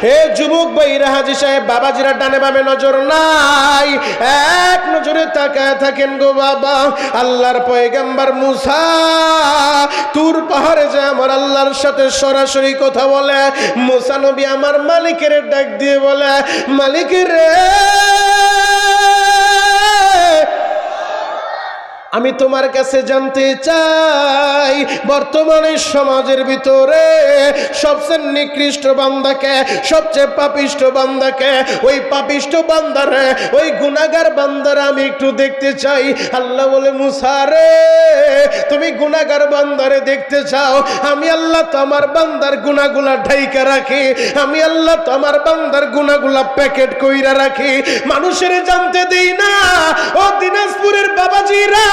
হে যুবক ভাইরা, হাজী সাহেব বাবাজিরা ডানে বামে নজর নাই, এক নজরে তাকায় থাকেন গো বাবা। আল্লাহর পয়গম্বর মুসা তুর পাহাড়ে যায় আমার আল্লাহর সাথে সরাসরি কথা বলে। মুসা নবী আমার মালিকের ডাক দিয়ে বলে, মালিকের রে, আমি তোমার কাছে জানতে চাই বর্তমানে সমাজের ভিতরে সবচেয়ে নিকৃষ্ট বান্দাকে, সবচেয়ে পাপিষ্ট বান্দাকে, ওই পাপিষ্ট বান্দারে, ওই গুনাহগার বান্দারে আমি একটু দেখতে চাই। আল্লাহ বলে, মুসা রে, তুমি গুনাহগার বান্দারে দেখতে চাও? আমি আল্লাহ তো আমার বান্দার গুনাহগুলা ঢাইকা রাখি, আমি আল্লাহ তো আমার বান্দার গুনাহগুলা প্যাকেট কইরা রাখি, মানুষের জানতে দেই না। ও দিনাজপুরের বাবাজিরা,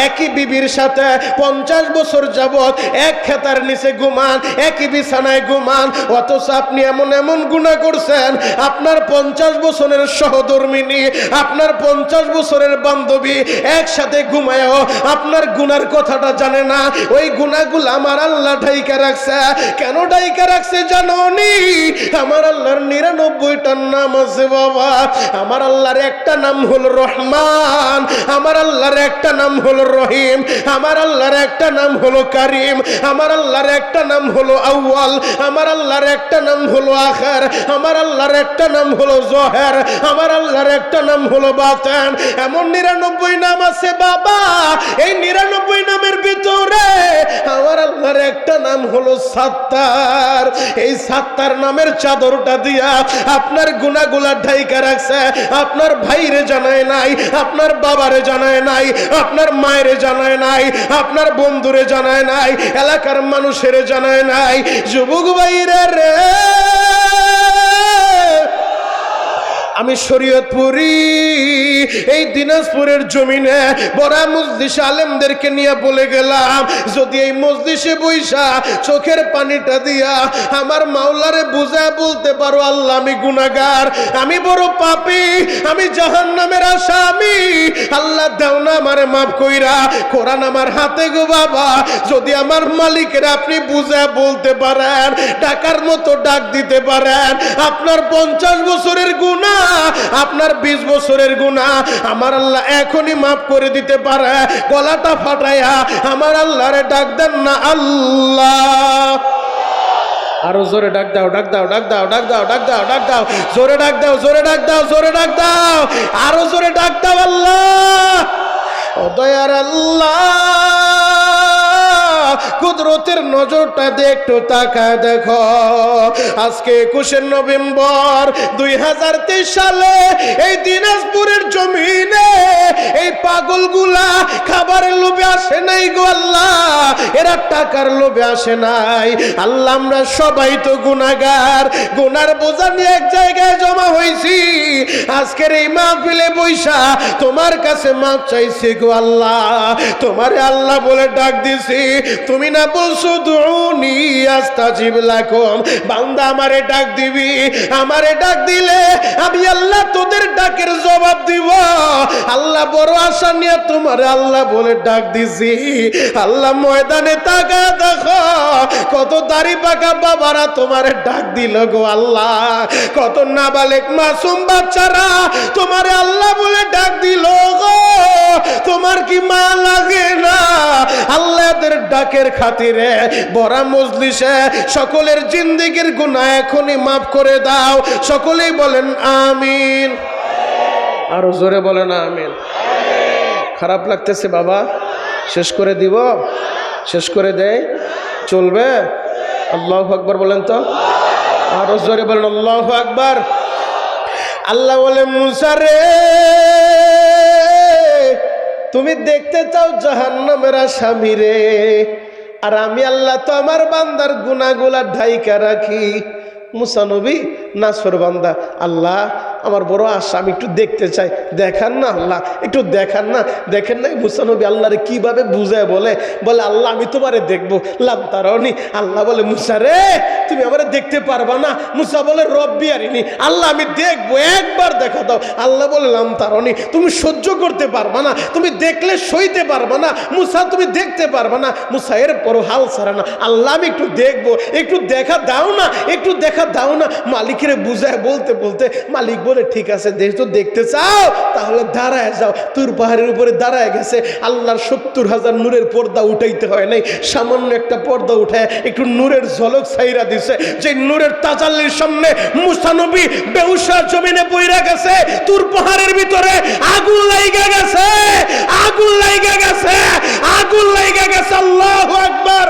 একই বিবির সাথে 50 বছর যাবত এক খেতার নিচে ঘুমান, একই বিছানায় ঘুমান, অথচ আপনি এমন এমন গুনাহ করছেন, আপনার 50 বছরের সহধর্মিনী, আপনার 50 বছরের বান্ধবী একসাথে ঘুমায়ও আপনার গুনার কথাটা জানে না। ওই গুনাহগুলো আমার আল্লাহ ঢাইকা রাখছে। কেন ঢাইকা রাখছে জানো নি? আমার আল্লাহর 99টার নাম আছে বাবা। আমার আল্লাহর একটা নাম হলো রহমান, আমার আল্লাহর একটা নাম হলো রহিম, আমার আল্লাহর একটা নাম হলো কারিম, আমার আল্লাহর একটা নাম হলো আউয়াল, আমার আল্লাহর একটা নাম হলো আখির, আমার আল্লাহর একটা নাম হলো জোহর, আমার আল্লাহর একটা নাম হলো বাতিন। এমন 99 নাম আছে বাবা। এই 99 নামের ভিতরে আমার আল্লাহর একটা নাম হলো সাত্তার। এই সাত্তার নামের চাদরটা দিয়া আপনার গুনাহগুলা ঢাইকা রাখছে। আপনার ভাইরে জানায় নাই, আপনার বাবারে জানায় নাই, আপনার মায়েরে জানায় নাই, আপনার বন্ধুরে জানায় নাই, এলাকার মানুষের জানায় নাই। যুবক ভাইরা রে, আমি শরীয়তপুরি এই দিনাজপুরের জমিনে বড় মজলিস আলেমদেরকে নিয়ে বলে গেলাম, যদি এই মজলিসে বইসা চোখের পানিটা দিয়া আমার মাওলারে বুঝা বলতে পারো, আল্লাহ আমি গুনাহগার, আমি বড় পাপী, আমি জাহান্নামের আসামি, আল্লাহ দাও না আমারে মাফ কইরা। কোরআন আমার হাতে গো বাবা। যদি আমার মালিকের আপনি বুঝা বলতে পারেন, টাকার মতো ডাক দিতে পারেন, আপনার 50 বছরের গুনাহ, আপনার 20 বছরের গুনাহ আমার আল্লাহ এখনই মাফ করে দিতে পারে। গলাটা ফাটাইয়া আমার আল্লাহরে ডাক দেন না, আল্লাহ। আরো জোরে ডাক দাও, ডাক দাও, ডাক দাও, ডাক দাও, ডাক দাও, ডাক দাও, জোরে ডাক দাও, জোরে ডাক দাও, জোরে ডাক দাও, আরো জোরে ডাক দাও, আল্লাহ। ও দয়ার আল্লাহ, কুদরতের নজরটা দিয়ে একটু তাকায় দেখো। আজকে 21 নভেম্বর 2023 সালে এই দিনাজপুরের জমিনে এই পাগলগুলা খাবারের লোভে আসে নাই গো আল্লাহ, এরা টাকার লোভে আসে নাই আল্লাহ। আমরা সবাই তো গুনাহগার, গুনার বোঝা নিয়ে এক জায়গায় জমা হয়েছি। আজকের এই মাহফিলে বৈশা তোমার কাছে মাপ চাইছি গো আল্লাহ, তোমারে আল্লাহ বলে ডাক দিছি। তুমি না বলছো দুউনি আস্তাজিব লাকুম, বান্দা আমারে ডাক দিবি, আমারে ডাক দিলে আমি আল্লাহ তোদের ডাকের জবাব দিব। আল্লাহ বড় আশা নিয়ে তোমারে আল্লাহ বলে ডাক দিছি। আল্লাহ ময়দানে তাকা দেখো, কত দাড়ি পাকা বাবারা তোমারে ডাক দিল গো আল্লাহ, কত নাবালেক মাসুম বাচ্চারা তোমারে আল্লাহ বলে ডাক দিল গো। তোমার কি মা লাগে না? আল্লাহদের ডাকের খাতিরে বড় মজলিসে সকলের জিন্দেগির গুনাহ এখনই মাফ করে দাও। সকলেই বলেন আমিন। আরো জোরে বলেন আমিন। খারাপ লাগতেছে বাবা? শেষ করে দিব? শেষ করে দেয় চলবে? আল্লাহু আকবার বলেন তো, আরো জোরে বলেন আল্লাহু আকবার। আল্লাহ বলে, মুসা রে, তুমি দেখতে চাও জাহান্নামের আসামি রে, আর আমি আল্লাহ তো আমার বান্দার গুনাহগুলা ঢাইকা রাখি। মুসা নবী নাছর বান্দা, আল্লাহ আমার বড় আশা, আমি একটু দেখতে চাই, দেখান না আল্লাহ, একটু দেখান না। দেখেন না মুসা নবী আল্লাহরে কিভাবে বুঝায় বলে আল্লাহ আমি তোমারে দেখবো, লাম তারানি। আল্লাহ বলে মুসা রে তুমি আমারে দেখতে পারবা না। মুসা বলে রব্বি আরিনি, আল্লাহ আমি দেখবো, একবার দেখা দাও। আল্লাহ বলে লাম তারানি, তুমি সহ্য করতে পারবা না, তুমি দেখলে সইতে পারবা না মুসা, তুমি দেখতে পারবা না। মুসা এর পরও হাল ছাড়া না, আল্লাহ আমি একটু দেখবো, একটু দেখা দাও না, একটু দেখা দাও না। মালিকের বুঝায় বলতে বলতে মালিক বলে ঠিক আছে, যেহেতু দেখতে চাও তাহলে দাঁড়ায় যাও। তুর পাহাড়ের উপরে দাঁড়ায় গেছে। আল্লাহর 70,000 নূরের পর্দা উঠাইতে হয় নাই, সামান্য একটা পর্দা উঠায় একটু নূরের ঝলক ছাইরা দিছে। যে নূরের তাজাল্লির সামনে মুসা নবী বেহুশা জমিনে পইরা গেছে। তুর পাহাড়ের ভিতরে আগুন লাইগা গেছে, আগুন লাইগা গেছে, আগুন লাইগা গেছে। আল্লাহু আকবার।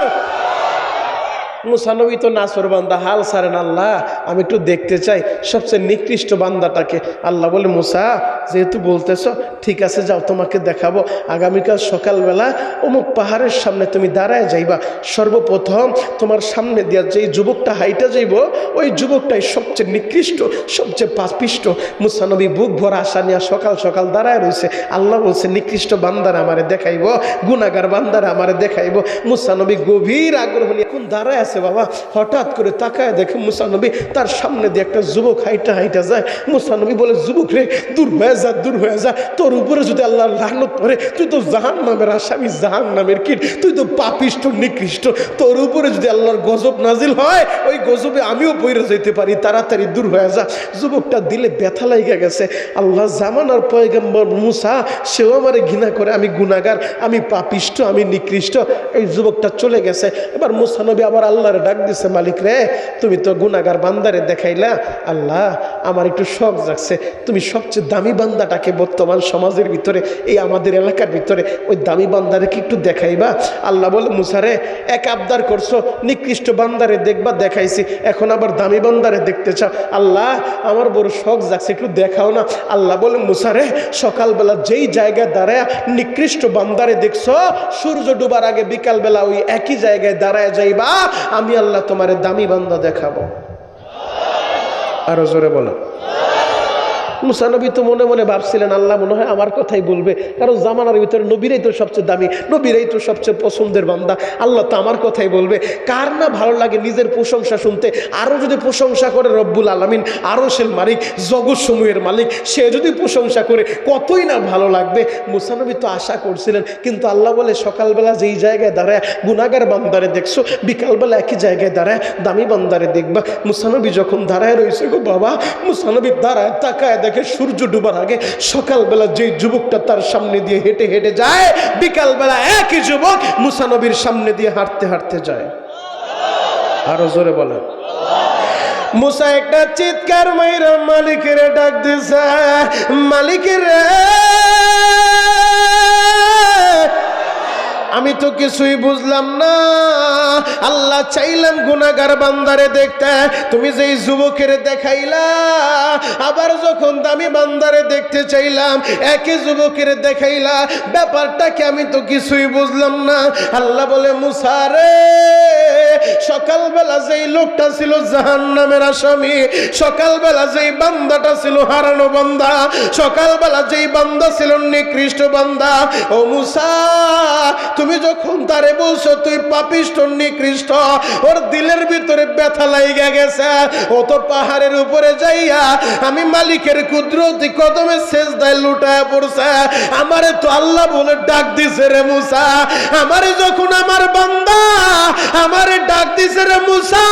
মুসা নবী তো নাসর বান্দা, হাল ছাড়েন। আল্লাহ আমি একটু দেখতে চাই সবচেয়ে নিকৃষ্ট বান্দাটাকে। আল্লাহ বলে মুসা যেহেতু বলতেছ ঠিক আছে যাও, তোমাকে দেখাবো। আগামীকাল সকালবেলা অমুক পাহাড়ের সামনে তুমি দাঁড়ায় যাইবা। সর্বপ্রথম তোমার সামনে দিয়া যেই যুবকটা হাইটা যাইব ওই যুবকটাই সবচেয়ে নিকৃষ্ট, সবচেয়ে পাপিষ্ট। মুসা নবী বুক ভরা আশা নিয়ে সকাল সকাল দাঁড়ায় রয়েছে। আল্লাহ বলছে নিকৃষ্ট বান্দারা আমারে দেখাইব, গুনাহগার বান্দারা আমারে দেখাইব। মুসা নবী গভীর আগ্রহ নিয়ে এখন দাঁড়ায় আছে বাবা। হঠাৎ করে তাকায় দেখে মুসা নবী তার সামনে দিয়ে একটা যুবক হাইটা হাইটা যায়। মুসা নবী বলে যুবক রে দূর হয়ে যা, দূর হয়ে যা, তোর উপরে যদি আল্লাহর লানত পড়ে তুই তো জাহান্নামের আসামি, জাহান্নামের কীট, তুই তো পাপিষ্ট নিকৃষ্ট, তোর উপরে যদি আল্লাহর গজব নাজিল হয় ওই গজবে আমিও পইরে যেতে পারি, তাড়াতাড়ি দূর হয়ে যা। যুবকটা দিলে ব্যথা লাগা গেছে। আল্লাহ জামানার পয়গম্বর মুসা সেও আমারে ঘৃণা করে, আমি গুনাহগার, আমি পাপিষ্ট, আমি নিকৃষ্ট। এই যুবকটা চলে গেছে। এবার মুসা নবী আবার আল্লাহরে ডাক দিছে, মালিক রে তুমি তো গুনাহগার বান্দারে দেখাইলা, আল্লাহ আমার একটু শখ জাগছে, তুমি সবচেয়ে দামি বান্দাটাকে বর্তমান সমাজের ভিতরে, এই আমাদের এলাকার ভিতরে ওই দামি বান্দারে কি একটু দেখাইবা? আল্লাহ বলে মুসা রে এক আবদার করছো, নিকৃষ্ট বান্দারে দেখবা, দেখাইছি, এখন আবার দামি বান্দারে দেখতে চাও। আল্লাহ আমার বড় শখ জাগছে, একটু দেখাও না। আল্লাহ বলে মুসা রে সকালবেলা যেই জায়গায় দাঁড়ায় নিকৃষ্ট বান্দারে দেখছো, সূর্য ডুবার আগে বিকালবেলা ওই একই জায়গায় দাঁড়ায় যাইবা, আমি আল্লাহ তোমারে দামি বান্দা দেখাবো। আরো জোরে বলো। মুসা নবী তো মনে মনে ভাবছিলেন আল্লাহ মনে হয় আমার কথাই বলবে, কারণ জামানার ভিতরে নবীরাই তো সবচেয়ে দামি, নবীরাই তো সবচেয়ে পছন্দের বান্দা, আল্লাহ তো আমার কথাই বলবে। কার না ভালো লাগে নিজের প্রশংসা শুনতে? আরও যদি প্রশংসা করে রব্বুল আলামিন, আরশের মালিক, জগৎসমূহের মালিক, সে যদি প্রশংসা করে কতই না ভালো লাগবে। মুসা নবী তো আশা করছিলেন, কিন্তু আল্লাহ বলে সকালবেলা যেই জায়গায় দাঁড়ায় গুনাহগার বান্দারে দেখছো, বিকালবেলা একই জায়গায় দাঁড়ায় দামি বান্দারে দেখবা। মুসা নবী যখন দাঁড়ায় রয়েছে গো বাবা, মুসা নবী দাঁড়ায় তাকায় দেখে সূর্য ডুবার আগে সকালবেলা যে যুবকটা তার সামনে দিয়ে হেঁটে হেঁটে যায়, বিকালবেলা একই যুবক মুসা নবীর সামনে দিয়ে হাঁটতে হাঁটতে যায়। আরো জোরে বলে। মুসা একটা চিৎকার মাইরা মালিকের ডাক দিছে, মালিকের আমি তো কিছুই বুঝলাম না। আল্লাহ চাইলাম গুনাহগার বান্দারে দেখতে, তুমি যেই যুবকের দেখাইলা, আবার যখন দামি বান্দারে দেখতে চাইলাম একই যুবকের দেখাইলা, ব্যাপারটা কি আমি তো কিছুই বুঝলাম না। আল্লাহ বলে মুসা রে সকালবেলা যেই লোকটা ছিল জাহান্নামের আসামি, সকালবেলা যেই বান্দাটা ছিল হারানো বান্দা, সকালবেলা যেই বান্দা ছিল নিকৃষ্ট বান্দা, ও মুসা তুমি যখন তারে বলছো তুই পাপিষ্ট নিকৃষ্ট, ওর দিলের ভিতরে ব্যথা লাইগা গেছে। ও তো পাহাড়ের উপরে যাইয়া আমি মালিকের কুদরতি কদমে সেজদায় লুটায় পড়ছে, আমারে তো আল্লাহ বলে ডাক দিছে রে মুসা, আমারে যখন আমার বান্দা আমারে ডাক দিছে রে মুসা,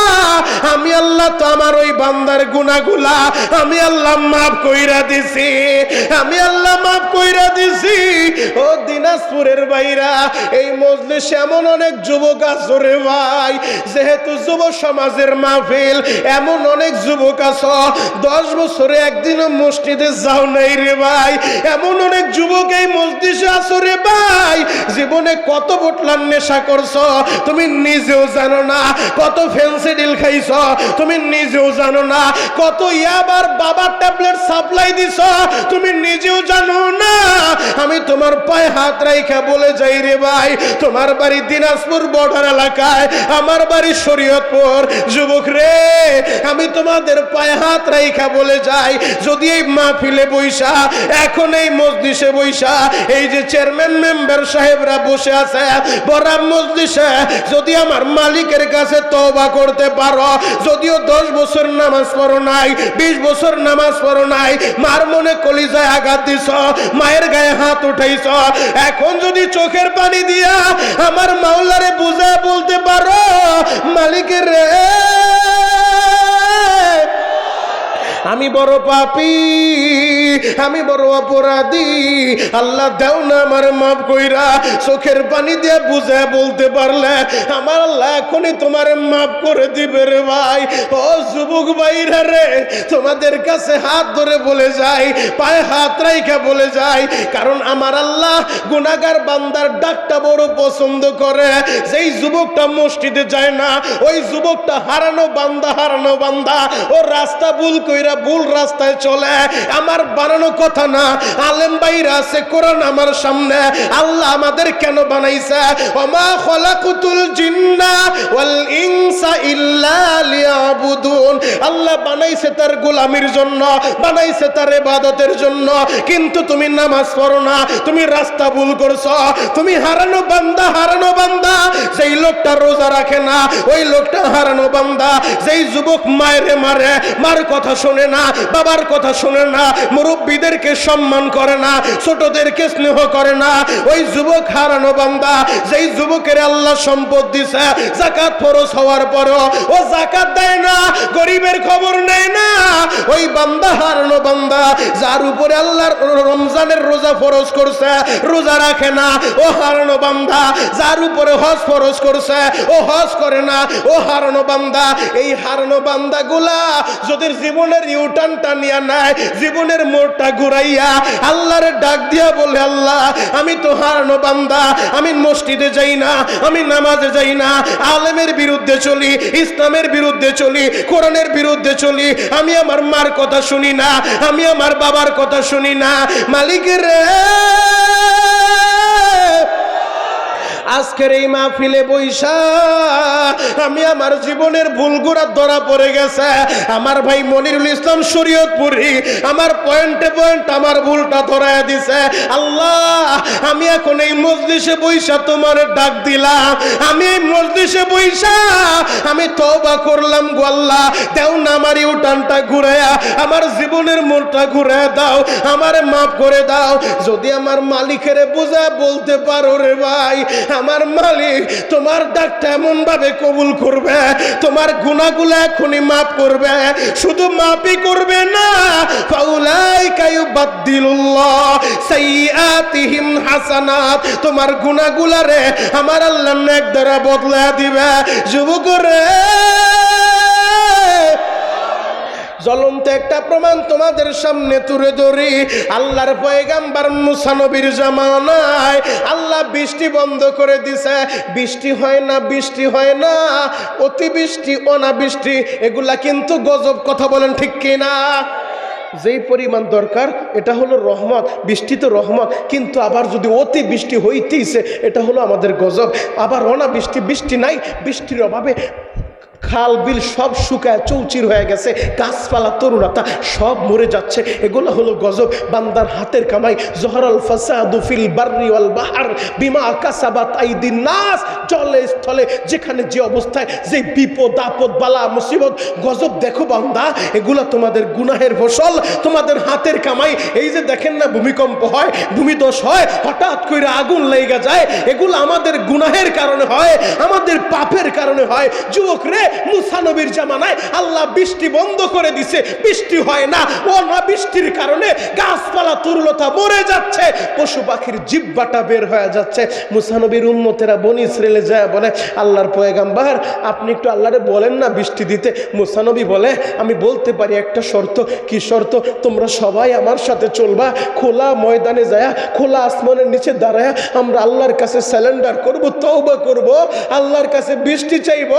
আমি আল্লাহ তো আমার ওই বান্দার গুনাহগুলা আমি আল্লাহ মাফ কইরা দিছি, আমি আল্লাহ মাফ কইরা দিছি। ও দিনাজপুরের বাইরা, এই মজলিসে এমন অনেক যুবক আছে রে ভাই, যেহেতু যুব সমাজের মাহফিল, এমন অনেক যুবক আছে 10 বছরে একদিনও মসজিদে যাও নাই রে ভাই, এমন অনেক যুবক এই মজলিসে আছে রে ভাই, জীবনে কত বোতলার নেশা করছো তুমি নিজেও জানো না, কত ফেন্সিডিল খাইছ তুমি নিজেও জানো না, কত ইয়াবার বাবার ট্যাবলেট সাপ্লাই দিছ তুমি নিজেও জানো না। আমি তোমার পায়ে হাত রাইখা বলে যাই রে ভাই, তোমার বাড়ি দিনাজপুর বর্ডার এলাকায়, আমার বাড়ি শরীয়তপুর। যুবক রে, আমি তোমাদের পায়ে হাত রাইখা বলে যাই, যদি এই মাহফিলে বইসা, এখন এই মজলিসে বইসা, এই যে চেয়ারম্যান মেম্বার সাহেবরা বসে আছে বরাম মজলিসে, যদি আমার মালিকের কাছে তওবা করতে পারো, যদিও 10 বছর নামাজ পড়ো নাই, 20 বছর নামাজ পড়ো নাই, মার মনে কলিজায় আঘাত দিছ, মায়ের গায়ে হাত উঠাইছ, এখন যদি চোখের পানি দিয়া আমার মাওলারে বুঝা বলতে পারো, মালিকের রে আমি বড় পাপী, আমি বড় অপরাধী, আল্লাহ দাও না আমার মাফ কইরা, চোখের পানি দিয়ে বুঝে বলতে পারলে আমার আল্লাহ এখনই তোমার মাফ করে দিবে রে ভাই। ও যুবক ভাইরা রে, তোমাদের কাছে হাত ধরে বলে যাই, পায়ে হাত রাইখা বলে যাই, কারণ আমার আল্লাহ গুনাহগার বান্দার ডাকটা বড় পছন্দ করে। যেই যুবকটা মসজিদে যায় না, ওই যুবকটা হারানো বান্দা, ও রাস্তা ভুল কইরা ভুল রাস্তায় চলে, আমার বানানো কথা না, আলেম ভাইরা আছে কোরআন আমার সামনে, আল্লাহ আমাদের কেন বানাইছে, ওমা খলাকুতুল জিন্না ওয়াল ইনসা ইল্লা লিয়াবুদুন, আল্লাহ বানাইছে তার গোলামির জন্য, বানাইছে তার ইবাদতের জন্য। কিন্তু তুমি নামাজ পড়ো না, তুমি রাস্তা ভুল করছো, তুমি হারানো বান্দা, যেই লোকটা রোজা রাখে না, ওই লোকটা হারানো বান্দা। যেই যুবক মায়ের মারে, মার কথা শোনে না, বাবার কথা শোনে না, মুরব্বীদেরকে সম্মান করে না, ছোটদেরকে স্নেহ করে না, ওই যুবক হারানো বান্দা। যেই যুবকের আল্লাহ সম্পদ দিছে, যাকাত ফরজ হওয়ার পরও ও যাকাত দেয় না, গরিবের খবর নেয় না, ওই বান্দা হারানো বান্দা। যার উপরে আল্লাহর রমজানের রোজা ফরজ করছে, রোজা রাখে না, ও হারানো বান্দা। যার উপরে হজ ফরজ করছে, ও হজ করে না, ও হারানো বান্দা। এই হারানো বান্দাগুলা যদি জীবনের ইউটার্নটা নিয়ে নেয়, জীবনের মোড়টা ঘুরাইয়া আল্লাহর ডাক দিয়া বলে, আল্লাহ আমি তো হারানো বান্দা, আমি মসজিদে যাই না, আমি নামাজে যাই না, আলেমের বিরুদ্ধে চলি, ইসলামের বিরুদ্ধে চলি, কোরআনের বিরুদ্ধে চলি, আমি আমার মার কথা শুনি না, আমি আমার বাবার কথা শুনি না, মালিকের আজকের এই মাহফিলে বইসা আমি আমার জীবনের ভুলগুলা ধরা পড়ে গেছে। আমার ভাই মনিরুল ইসলাম শরীয়তপুরি আমার পয়েন্টে পয়েন্ট আমার ভুলটা ধরায় দিছে। আল্লাহ আমি এখন এই মজলিসে বইসা তোমার ডাক দিলাম, আমি এই মজলিসে বইসা আমি তওবা করলাম গো আল্লাহ, দাও না আমার ইউটার্নটা ঘুরায়া, আমার জীবনের মোড়টা ঘুরায়া দাও, আমারে মাফ করে দাও। যদি আমার মালিকের বুঝা বলতে পারো রে ভাই, আমার মালিক তোমার ডাকটা এমন ভাবে কবুল করবে, তোমার গুনাহগুলো এখনই মাফ করবে, শুধু মাফই করবে না, ফাউলাইকা ইউবাদদিলুল্লাহ সাইয়্যাতিহিম হাসানাত, তোমার গুনাহগুলারে আমার আল্লাহ নেক দ্বারা বদলা দিবে। যুবক রে, জ্বলন্ত একটা প্রমাণ তোমাদের সামনে তুলে ধরি। আল্লাহর পয়গাম্বর মুসা নবীর জামানায় আল্লাহ বৃষ্টি বন্ধ করে দিছে, বৃষ্টি হয় না, অতিবৃষ্টি অনাবৃষ্টি এগুলা কিন্তু গজব, কথা বলেন ঠিক কিনা? যেই পরিমাণ দরকার এটা হলো রহমত, বৃষ্টি তো রহমত, কিন্তু আবার যদি অতি বৃষ্টি হইতেইছে এটা হলো আমাদের গজব। আবার অনাবৃষ্টি, বৃষ্টি নাই, বৃষ্টির অভাবে খাল বিল সব শুকায় চৌচির হয়ে গেছে, গাছপালা তরুণতা সব মরে যাচ্ছে, এগুলো হলো গজব। বান্দার হাতের কামাই, জহরাল ফাসাদু ফিল বাররি ওয়াল বাহর বিমা কাসাবাত আইদিন নাস, জলে স্থলে যেখানে যে অবস্থায় যে বিপদ আপদ বালা মুসিবত গজব দেখো বান্দা, এগুলা তোমাদের গুনাহের ফসল, তোমাদের হাতের কামাই। এই যে দেখেন না ভূমিকম্প হয়, ভূমিধস হয়, হঠাৎ করে আগুন লেগে যায়, এগুলো আমাদের গুনাহের কারণে হয়, আমাদের পাপের কারণে হয়। যুবক রে, মুসা নবীর জামানায় আল্লাহ বৃষ্টি বন্ধ করে দিছে, বৃষ্টি হয় না। ও না বৃষ্টির কারণে গাছপালা তরুলতা মরে যাচ্ছে, পশু পাখির জিহ্বাটা বের হয়ে যাচ্ছে। মুসা নবীর উম্মতেরা বনি ইসরাইলে যায় বলে, আল্লাহর পয়গাম্বার আপনি একটু আল্লাহরে বলেন না বৃষ্টি দিতে। মুসা নবী বলে, আমি বলতে পারি একটা শর্ত। কি শর্ত? তোমরা সবাই আমার সাথে চলবা, খোলা ময়দানে যায়, খোলা আসমানের নিচে দাঁড়ায় আমরা আল্লাহর কাছে স্যালেন্ডার করব, তওবা করব, আল্লাহর কাছে বৃষ্টি চাইব,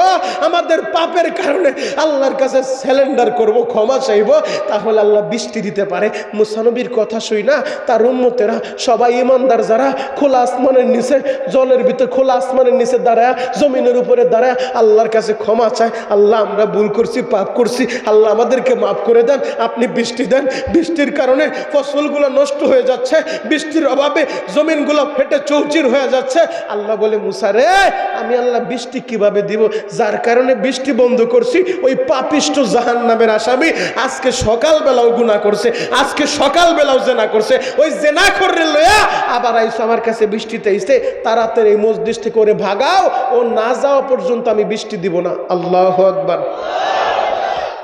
আমাদের পাপের কারণে আল্লাহর কাছে স্যালেন্ডার করব, ক্ষমা চাইব, তাহলে আল্লাহ বৃষ্টি দিতে পারে। মুসা নবীর কথা শুই না তার উম্মতেরা সবাই ইমানদার যারা খোলা আসমানের নিচে, জলের ভিতর খোলা আসমানের নিচে দাঁড়ায়, জমিনের উপরে দাঁড়ায় আল্লাহর কাছে ক্ষমা চায়, আল্লাহ আমরা ভুল করছি, পাপ করছি, আল্লাহ আমাদেরকে মাফ করে দেন, আপনি বৃষ্টি দেন। বৃষ্টির কারণে ফসলগুলো নষ্ট হয়ে যাচ্ছে, বৃষ্টির অভাবে জমিনগুলো ফেটে চৌচির হয়ে যাচ্ছে। আল্লাহ বলে, মুসা রে, আমি আল্লাহ বৃষ্টি কিভাবে দিব? যার কারণে বৃষ্টি বন্ধ করছি, ওই পাপিষ্ট জাহান্নামের আসামি আজকে সকালবেলাও গুনাহ করছে, আজকে সকালবেলাও জেনা করছে, ওই জেনা করে লয়া আবার আইসো আমার কাছে বৃষ্টিতে আইসে, তাড়াতাড়ি এই মসজিদ থেকে করে ভাগাও, ও না যাওয়া পর্যন্ত আমি বৃষ্টি দিব না। আল্লাহু আকবার।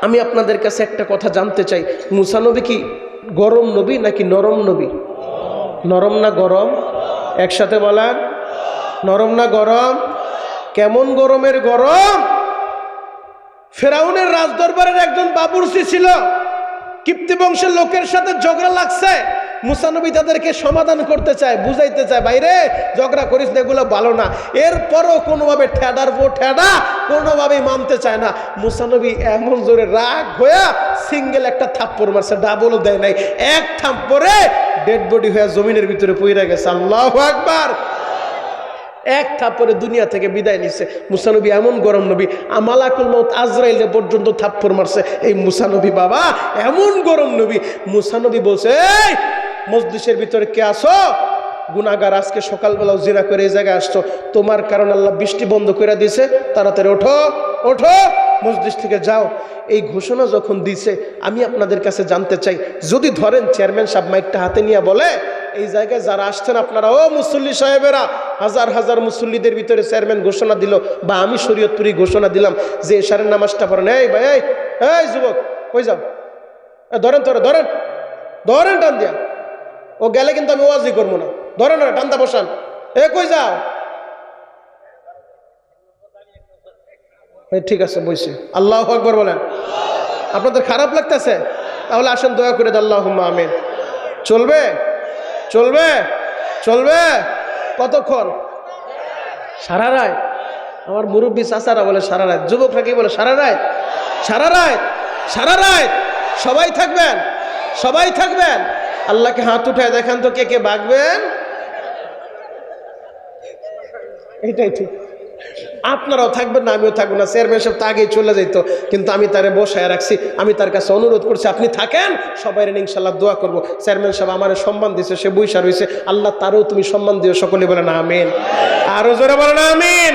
আমি আপনাদের কাছে একটা কথা জানতে চাই, মুসা নবী কি গরম নবী নাকি নরম নবী? নরম না গরম? একসাথে বলেন, নরম না গরম? কেমন গরমের গরম? ফেরাউনের রাজদরবারের একজন বাবুর্চি ছিল, কিপ্তি বংশের লোকের সাথে ঝগড়া লাগছে। মুসা নবী তাদেরকে সমাধান করতে চায়, বুঝাইতে চায়, বাইরে ঝগড়া করিস না, এগুলো ভালো না। এরপরও কোনোভাবে ঠেডার পর ঠেডা কোনোভাবেই মানতে চায় না। মুসা নবী এমন জোরে রাগ হয়ে সিঙ্গেল একটা থাপ্পড় মারছে, ডাবলও দেয় নাই, এক থাপ্পড়ে ডেড বডি হয়ে জমিনের ভিতরে পইরা গেছে। আল্লাহু আকবার। এক থাপ্পড়ে দুনিয়া থেকে বিদায় নিছে। মুসা নবী এমন গরম নবী, মালাকুল মউত আজরাইল পর্যন্ত থাপ্পড় মারছে এই মুসা নবী। বাবা এমন গরম নবী। মুসা নবী বলছে, এই মজলিসের ভিতরে কে আসো? গুনাহগার, আজকে সকালবেলাও জিনা করে এই জায়গায় আসছো, তোমার কারণে আল্লাহ বৃষ্টি বন্ধ করে দিয়েছে, তাড়াতাড়ি ওঠো, ওঠো, মসজিদ থেকে যাও। এই ঘোষণা যখন দিছে, আমি আপনাদের কাছে জানতে চাই, যদি ধরেন চেয়ারম্যান সাহেব মাইকটা হাতে নিয়ে বলে, এই জায়গায় যারা আসছেন আপনারা, ও মুসল্লি সাহেবেরা, হাজার হাজার মুসল্লিদের ভিতরে চেয়ারম্যান ঘোষণা দিল, বা আমি শরীয়তপুরি ঘোষণা দিলাম যে এশারের নামাজটা পড়েন, এই ভাই, এই যুবক কই যাও, ধরেন তোরা, ধরেন, ধরেন টান দিয়া, ও গেলে কিন্তু আমি ওয়াজি করবো না, ধরেন না, টান্দা বসান, এ কই যাও, ঠিক আছে বইছে। আল্লাহু আকবার বলেন। আপনাদের খারাপ লাগতেছে? তাহলে আসেন দয়া করে আল্লাহুম্মা আমিন। চলবে, চলবে, চলবে। কতক্ষণ? সারা রাত। আমার মুরব্বী চাচারা বলে সারা রাত, যুবকরা কি বলে সারা রাত? সারা রাত, সারা রাত। সবাই থাকবেন, সবাই থাকবেন। আল্লাহকে হাত উঠায় দেখান তো কে কে ভাগবেন। এইটাই ঠিক। আপনারাও থাকবেন না, আমিও থাকবো না। চেয়ারম্যান সাহেব তো আগেই চলে যেত, কিন্তু আমি তারে বসায় রাখছি। আমি তার কাছে অনুরোধ করছি, আপনি থাকেন, সবাই ইনশাল্লাহ দোয়া করবো। চেয়ারম্যান সাহেব আমার সম্মান দিয়েছে, সে বৈশা রয়েছে, আল্লাহ তারও তুমি সম্মান দিও। সকলে বলেন আমিন, আরো জোরে বলেন আমিন।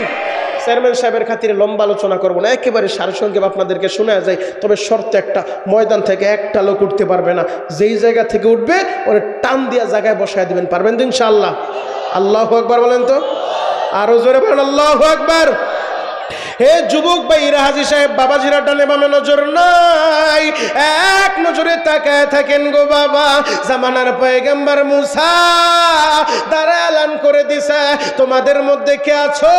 চেয়ারম্যান সাহেবের খাতিরে লম্বা আলোচনা করবো না, একেবারে সারসংক্ষেপ আপনাদেরকে শোনা যায়। তবে শর্ত একটা, ময়দান থেকে একটা লোক উঠতে পারবে না, যেই জায়গা থেকে উঠবে ওরা টান দিয়া জায়গায় বসায় দিবেন। পারবেন তো ইনশাআল্লাহ? আল্লাহু আকবার বলেন তো, আরো জোরে বলেন আল্লাহু আকবার। হে যুবক ভাইরা, হাজী সাহেব বাবাজিরা ডানে বামে নজর নাই, এক নজরে তাকায় থাকেন গো বাবা। জামানার পয়গম্বর মুসা দ্বারা এলান করে দিছে, তোমাদের মধ্যে কে আছো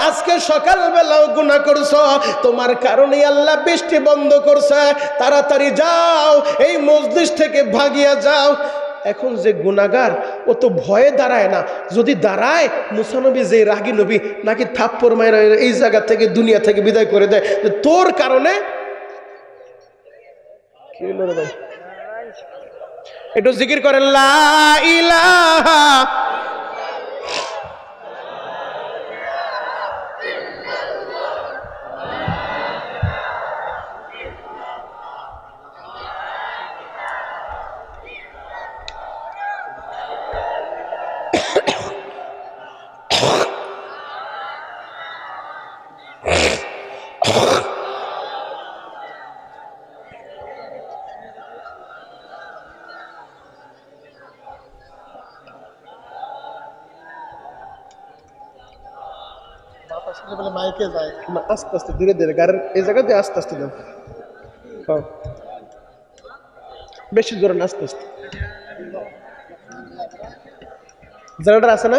আজকে সকালবেলাও গুনাহ করছো, তোমার কারণেই আল্লাহ বৃষ্টি বন্ধ করছে, তাড়াতাড়ি যাও, এই মজলিস থেকে ভাগিয়া যাও। এখন যে গুনাহগার, ও তো ভয়ে দাঁড়ায় না, যদি দাঁড়ায় মুসা নবী যে রাগী নবী, নাকি থাপ্পড় মাইরা এই জায়গা থেকে দুনিয়া থেকে বিদায় করে দেয়। তোর কারণে কি হলো রে ভাই? একটু জিকির করেন, লা ইলাহা। বলে মাইকে যায় না, আস্তে আস্তে ধীরে ধীরে গাড়ির এই জায়গাতে আস্তে আস্তে দাও। হ্যাঁ, বেশি জোরে না, আস্তে আস্তে। জেনারেটর আছে না?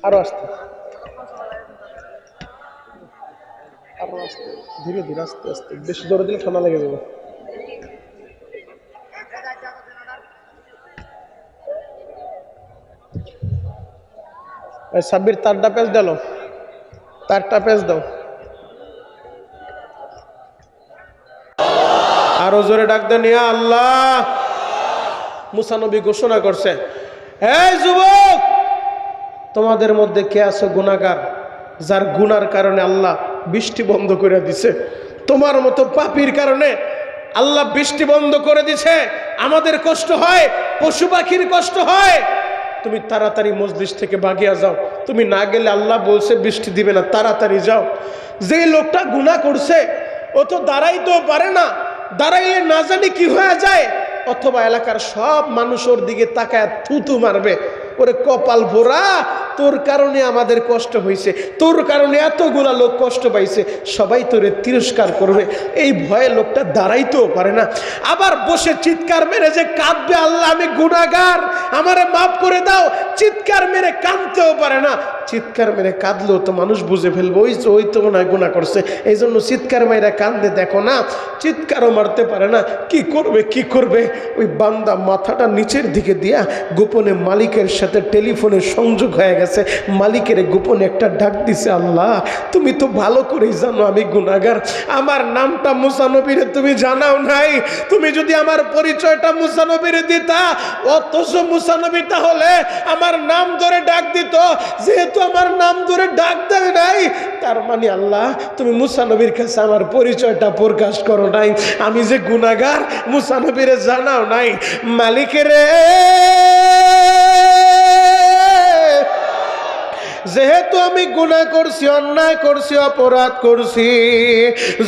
আরো আস্তে, আরো আস্তে, ধীরে ধীরে, আস্তে আস্তে। বেশি জোরে দিলে ঠান্ডা লেগে যাবে। সাব্বির তারটা পেঁচ দিল, তারটা পেঁচ দাও। আরো জোরে ডাক দেন, ইয়া আল্লাহ। মুসা নবী ঘোষণা করছে, এই যুবক, তোমাদের মধ্যে কে আছে গুনাহগার, যার গুনার কারণে আল্লাহ বৃষ্টি বন্ধ করে দিছে? তোমার মতো পাপীর কারণে আল্লাহ বৃষ্টি বন্ধ করে দিছে। আমাদের কষ্ট হয়, পশু পাখির কষ্ট হয়। তুমি তাড়াতাড়ি মজলিস থেকে ভাগিয়া যাও। তুমি না গেলে আল্লাহ বলছে বৃষ্টি দিবে না, তাড়াতাড়ি যাও। যে লোকটা গুনাহ করছে ও তো দাঁড়াইতেও পারে না, দাঁড়াইলে না জানি কি হয়ে যায়, অথবা এলাকার সব মানুষ ওর দিকে তাকায় থুতু মারবে। ওরে কপাল ভরা, তোর কারণে আমাদের কষ্ট হয়েছে, তোর কারণে এতগুলা লোক কষ্ট পাইছে, সবাই তোরে তিরস্কার করবে, এই ভয়ে লোকটা দাঁড়াইতেও পারে না। আবার বসে চিৎকার মেরে যে কাঁদবে, আল্লাহ আমি গুনাহগার, আমারে মাফ করে দাও, চিৎকার মেরে কাঁদতেও পারে না। চিৎকার মেরে কাঁদলেও তো মানুষ বুঝে ফেলবে ওই তো মনে হয় গুনাহ করছে, এই জন্য চিৎকার মেরে কান্দে। দেখো না, চিৎকারও মারতে পারে না, কি করবে কি করবে? ওই বান্দা মাথাটা নিচের দিকে দিয়া গোপনে মালিকের সাথে টেলিফোনে সংযোগ হয়ে গেছে, মালিকের গোপনে একটা ডাক দিছে, আল্লাহ তুমি তো ভালো করেই জানো আমি গুনাহগার, আমার নামটা মুসা নবীরে তুমি জানাও নাই, তুমি যদি আমার পরিচয়টা মুসা নবীরে দিতা, অথচ মুসা নবী তাহলে আমার নাম ধরে ডাক দিত, যেহেতু আমার নাম ধরে ডাক দেয় নাই, তার মানে আল্লাহ তুমি মুসা নবীর কাছে আমার পরিচয়টা প্রকাশ করো নাই, আমি যে গুনাহগার মুসা নবীরে জানাও নাই। মালিকের যেহেতু আমি গুনাহ করছি, অন্যায় করছি, অপরাধ করছি,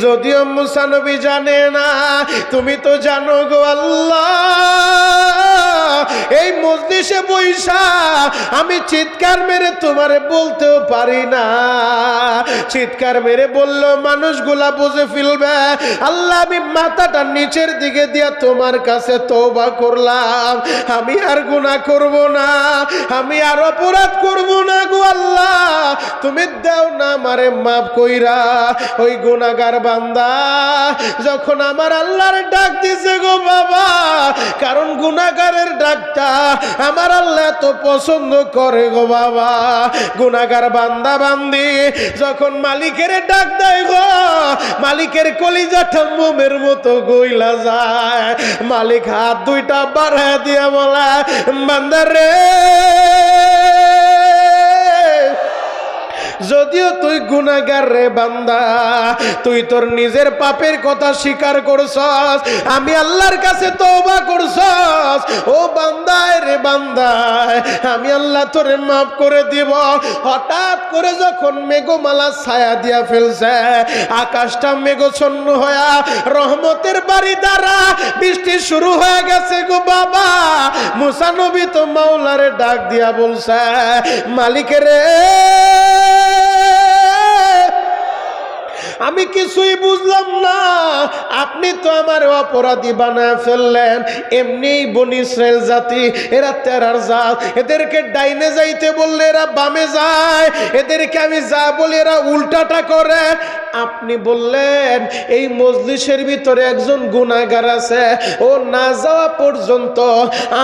যদিও মুসা নবী জানে না, তুমি তো জানো গো আল্লাহ। এই মজলিসে বইসা আমি চিৎকার মেরে তোমারে বলতেও পারি না, চিৎকার মেরে বললো মানুষগুলা বুঝে ফেলবে। আল্লাহ আমি মাথাটা নিচের দিকে দিয়া তোমার কাছে তওবা করলাম, আমি আর গুনাহ করব না, আমি আর অপরাধ করব না গো আল্লাহ, তুমি দাও না আমারে মাফ কইরা। ওই গুনাহগার বান্দা যখন আমার আল্লাহর ডাক দিছে গো বাবা, কারণ গুনাহগারের ডাকটা আমার আল্লাহ তো পছন্দ করে গো বাবা। গুনাহগার বান্দা বান্দি যখন মালিকের ডাক দেয় গো, মালিকের কলিজাটা মোমের মতো গইলা যায়। মালিক হাত দুইটা বাড়ায় দিয়া বলে, বান্দা রে, যদিও তুই গুনাহগার রে বান্দা, তুই তোর নিজের পাপের কথা স্বীকার করছস, আমি আল্লাহর কাছে তওবা করছস, ও বান্দায় রে বান্দায়, আমি আল্লাহ তোরে মাফ করে দিব। হঠাৎ করে যখন মেঘমালা ছায়া দিয়া ফেলছে, আকাশটা মেঘচ্ছন্ন হয়ে রহমতের বাড়ি দ্বারা বৃষ্টি শুরু হয়ে গেছে গো বাবা। মুসা নবী তো মাওলারে ডাক দিয়া বলছে, মালিকের আমি কিছুই বুঝলাম না, আপনি তো আমার অপরাধী বানায় ফেললেন। এমনি বনি ইসরাইল জাতি, এরা তেরার জাত, এদেরকে ডাইনে যাইতে বললে এরা বামে যায়, এদেরকে আমি যা বলি এরা উল্টাটা করে। আপনি বললেন এই মজলিসের ভিতরে একজন গুনাহগার আছে, ও না যাওয়া পর্যন্ত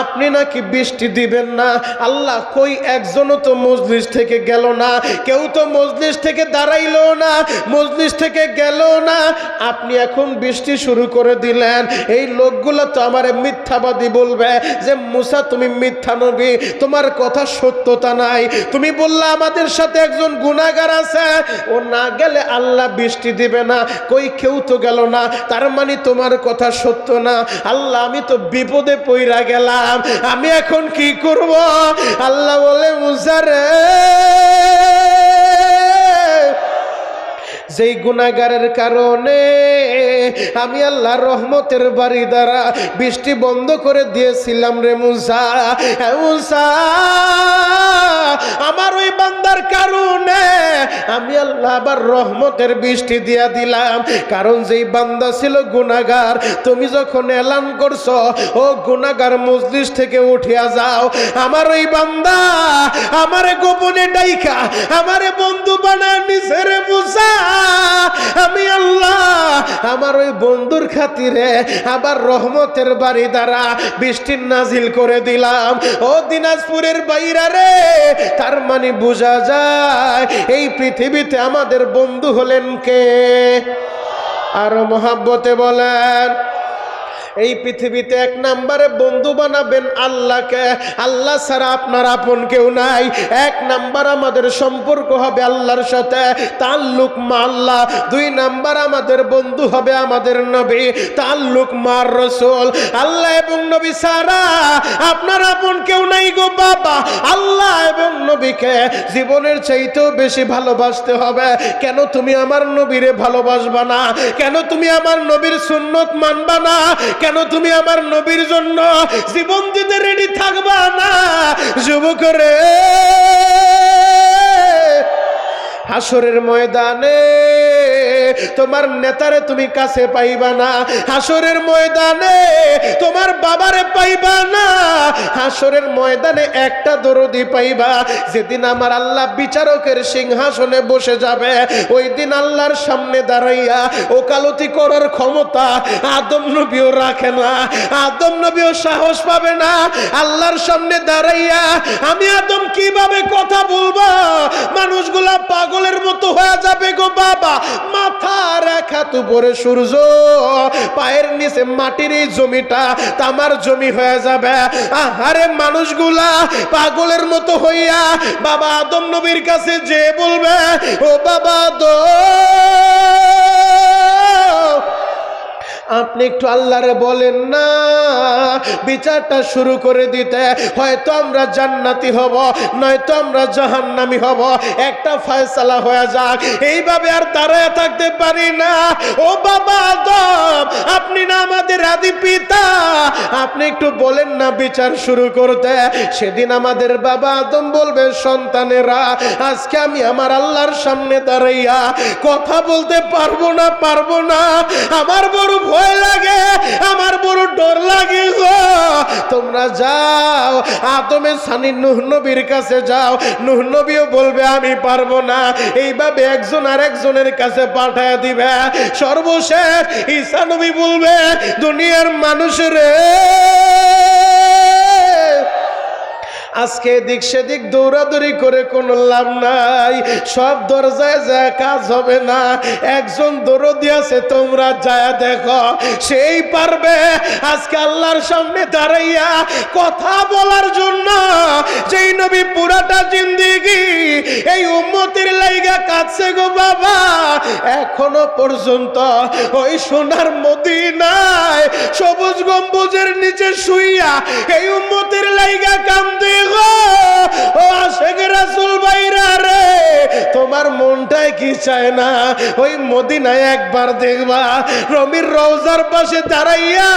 আপনি নাকি বৃষ্টি দিবেন না। আল্লাহ কই একজনও তো মজলিস থেকে গেল না, কেউ তো মজলিস থেকে দাঁড়াইলো না, মজলিস থেকে গেল না, আপনি এখন বৃষ্টি শুরু করে দিলেন। এই লোকগুলো তো আমার মিথ্যাবাদী বলবে যে মুসা তুমি মিথ্যা নবী, তোমার কথা সত্যতা নাই, তুমি বললা আমাদের সাথে একজন গুনাহগার আছে, ও না গেলে আল্লাহ বৃষ্টি দিবে না, কই কেউ তো গেল না, তার মানে তোমার কথা সত্য না। আল্লাহ আমি তো বিপদে পইরা গেলাম, আমি এখন কি করব? আল্লাহ বলে মুসা রে, যেই গুনাহগারের কারণে আমি আল্লাহর রহমতের বাড়ি দ্বারা বৃষ্টি বন্ধ করে দিয়েছিলাম রে মুসা, মুসা আমার ওই বান্দার কারণে আমি আল্লাহ আবার রহমতের বৃষ্টি দিয়া দিলাম। কারণ যেই বান্দা ছিল গুনাহগার, তুমি যখন এলান করছো ও গুনাহগার মজলিস থেকে উঠিয়া যাও, আমার ওই বান্দা আমারে গোপনে ডাইকা আমারে বন্ধু বানায় নিছে রে মুসা, আমি আল্লাহ আমার ওই বন্ধুর খাতিরে আবার রহমতের বাড়ি দ্বারা বৃষ্টি নাজিল করে দিলাম। ও দিনাজপুরের বাইরা রে, তার মানে বোঝা যায় এই পৃথিবীতে আমাদের বন্ধু হলেন কে? আরো মহাব্বতে বলেন। এই পৃথিবীতে এক নম্বরে বন্ধু বানাবেন আল্লাহকে, আল্লাহ ছাড়া আপনার আপন কেউ নাই। এক নাম্বার আমাদের সম্পর্ক হবে আল্লাহর সাথে, তাল্লুক মা আল্লাহ। দুই নাম্বার আমাদের বন্ধু হবে আমাদের নবী, তাল্লুক মার রাসূল। আল্লাহ এবং নবী ছাড়া আপনার আপন কেউ নাই গো বাবা। আল্লাহ এবং নবীকে জীবনের চাইতেও বেশি ভালোবাসতে হবে। কেন তুমি আমার নবীরে ভালোবাসবা না? কেন তুমি আমার নবীর সুন্নত মানবা না? কেন তুমি আমার নবীর জন্য জীবন দিতে রেডি থাকবা না? যুবকরে, হাসরের ময়দানে তোমার নেতারে তুমি কাছে পাইবা না, হাসরের ময়দানে তোমার বাবারে পাইবা না, হাসরের ময়দানে একটা দরদি পাইবা। যেদিন আমার আল্লাহ বিচারকের সিংহাসনে বসে যাবে, ওই দিন আল্লাহর সামনে দাঁড়াইয়া ওকালতি করার ক্ষমতা আদম নবীও রাখে না, আদম নবীও সাহস পাবে না। আল্লাহর সামনে দাঁড়াইয়া আমি আদম কিভাবে কথা বলবো? মানুষগুলা পাগলের মতো হয়ে যাবে গো বাবা। মাথার এক হাত উপরে সূর্য, পায়ের নিচে মাটির এই জমিটা তামার জমি হয়ে যাবে। আহারে মানুষগুলা পাগলের মতো হইয়া বাবা আদম নবীর কাছে যে বলবে, ও বাবা আপনি একটু আল্লাহরে বলেন না বিচারটা শুরু করে দিতে, হয়তো আমরা জান্নাতি হব, নয়তো আমরা জাহান্নামী হব, একটা ফয়সালা হয়ে যাক। এইভাবে আর দাঁড়ায় থাকতে পারি না। ও বাবা আদম, আপনি না আমাদের আদি পিতা, আপনি একটু বলেন না বিচার শুরু করতে। সেদিন আমাদের বাবা আদম বলবে, সন্তানেরা আজকে আমি আমার আল্লাহর সামনে দাঁড়াইয়া কথা বলতে পারবো না, আমার বড় ভয় লাগে, আমার বড় ডর লাগে গো। তোমরা যাও আদমের সানি নূহ নবীর কাছে যাও, নূহ নবীও বলবে আমি পারবো না। এইভাবে একজন আর একজনের কাছে পাঠায় দিবে। সর্বশেষ ঈসা নবী বলবে, দুনিয়ার মানুষরে আজকে এদিক সেদিক দৌড়াদৌড়ি করে কোনো লাভ নাই, সব দরজায় যায় কাজ হবে না। একজন দরদি আছে, তোমরা যায় দেখো, সেই পারবে আজকে আল্লাহর সামনে দাঁড়াইয়া কথা বলার জন্য। যেই নবী পুরাটা জিন্দেগি এই উম্মতের লাইগা কাঁদছে গো বাবা, এখনো পর্যন্ত ওই সোনার মদিনায় সবুজ গম্বুজের নিচে শুইয়া এই উম্মতের লাইগা কান্দে গো। ও আশেক রাসূল ভাইরা রে, তোমার মনটাই কি চায় না ওই মদিনায় একবার দেখবা, নবীর রওজার পাশে দাঁড়াইয়া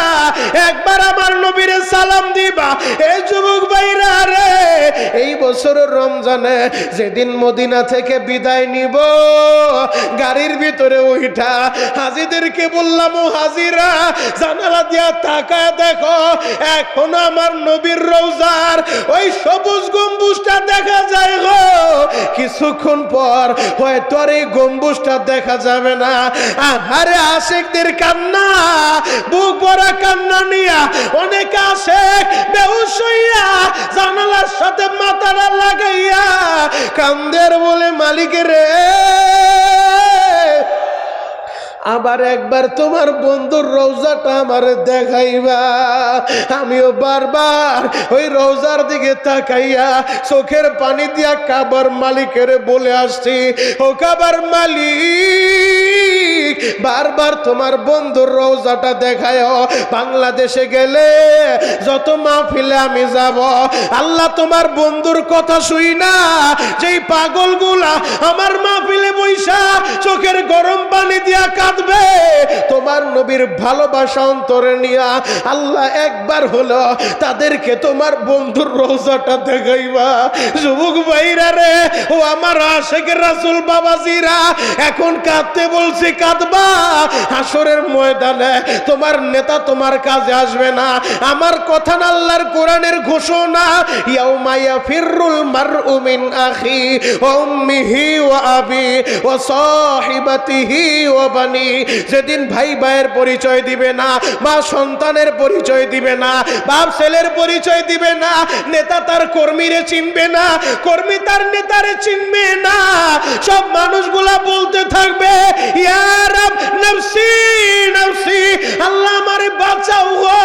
একবার আমার নবীরে সালাম দিবা? এই যুবক ভাইরা রে, এই বছরের রমজানে যেদিন মদিনা থেকে বিদায় নিব, গাড়ির ভিতরে উঠা হাজিদেরকে বললাম, ও হাজিরা জানালা দিয়া তাকায় দেখো, এখন আমার নবীর রওজার ওই সবুজ গম্বুজটা দেখা যায় গো। কিছুক্ষণ পর হয়তো আর এই গম্বুজটা দেখা যাবে না। আহারে আশিকদের কান্না, বুক ভরা কান্না নিয়া অনেক আশিক বেহুশ হইয়া জানালার সাথে মাথাটা লাগাইয়া কান্দের বলে, মালিক রে আবার একবার তোমার বন্ধুর রওজাটা আমার দেখাইবা। আমিও বারবার ওই রওজার দিকে তাকাইয়া চোখের পানি দিয়া কাবার মালিকের বলে আসছি, ও কাবার মালিক বারবার তোমার বন্ধুর রওজাটা দেখায়। বাংলাদেশে গেলে যত মাহফিলে আমি যাব, আল্লাহ তোমার বন্ধুর কথা শুই না যেই পাগলগুলা আমার মাহফিলে বইসা চোখের গরম পানি দিয়া কাঁদবে তোমার নবীর ভালোবাসা অন্তরে নিয়া। আল্লাহ একবার হলো তাদেরকে তোমার বন্ধুর রওজাটা দেখাইবা। যুবক ভাইরা রে, ও আমার আশিকের রাসূল বাবাজিরা, এখন কাঁদতে বলছি, কাঁদবা। হাসরের ময়দানে তোমার নেতা তোমার কাজে আসবে না। আমার কথা না, আল্লাহর কোরআনের ঘোষণা, ইয়াউমা ইয়াফিরুল মারউ মিন আখি ওয়া উম্মিহি ওয়া আবি ওয়া সাহিবাতিহি ওয়া বানি। যেদিন ভাই ভাইয়ের পরিচয় দিবে না, মা সন্তানের পরিচয় দিবে না, বাপ ছেলের পরিচয় দিবে না, নেতা তার কর্মীরে চিনবে না, কর্মী তার নেতারে চিনবে না। সব মানুষগুলা বলতে থাকবে, ইয়া রাব নফসি নফসি, আল্লাহ আমারে বাঁচাও গো,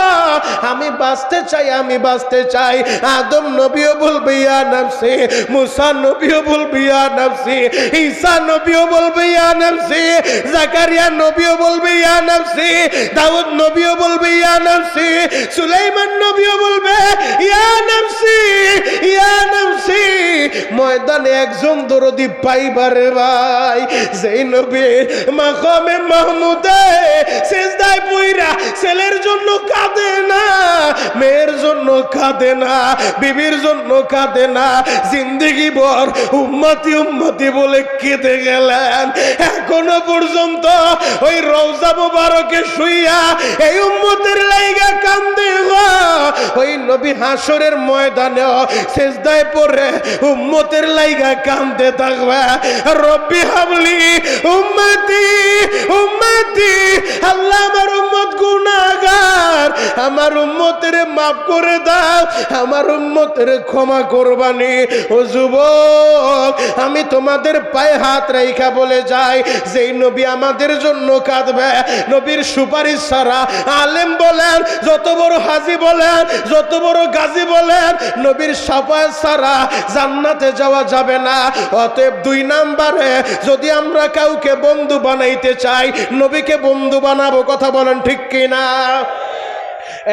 আমি বাঁচতে চাই, আমি বাঁচতে চাই। আদম নবীও বলবে ইয়া নফসি, মুসা নবীও বলবে ইয়া নফসি, ঈসা নবীও বলবে ইয়া নফসি, জাকারিয়া নবীও বলবে ইয়া নফসি, দাউদ নবীও বলবে ইয়া নফসি, সুলাইমান নবীও বলবে ইয়া নফসি ইয়া নফসি। ময়দানে একজন দরদি পাইবারে ভাই, যেই নবী মাকামে মাহমুদে সিজদায় পইরা ছেলের জন্য কাঁদে না, মেয়ের জন্য কাঁদে না, বিবির জন্য কাঁদে না, জিন্দেগি ভর উম্মতি উম্মতি বলে কেঁদে গেলেন। এখনো পর্যন্ত ওই রওজা মুবারকে শুইয়া এই উম্মতের লাইগা কান্দে গো। ওই নবী হাসরের ময়দানে সিজদায় পড়ে উম্মতের লাইগা কান্দে থাকবে, রব্বি হাবলি উম্মতি উম্মতি, আল্লাহ আমার উম্মত গুনাহগার, আমার উম্মতের মাফ করে দাও, আমার উম্মতের ক্ষমা করবানি। ও যুবক, আমি তোমাদের পায়ে হাত রাইখা বলে যাই, যেই নবী আমাদের জন্য কাঁদবে, নবীর সুপারিশ ছাড়া আলেম বলেন, যত বড় হাজী বলেন, যত বড় গাজী বলেন, নবীর শাফায়াত ছাড়া জান্নাতে যাওয়া যাবে না। অতএব 2 নম্বরে যদি আমরা কাউকে বন্ধু বানাইতে চাই, নবীকে বন্ধু বানাবো। কথা বলেন ঠিক কিনা?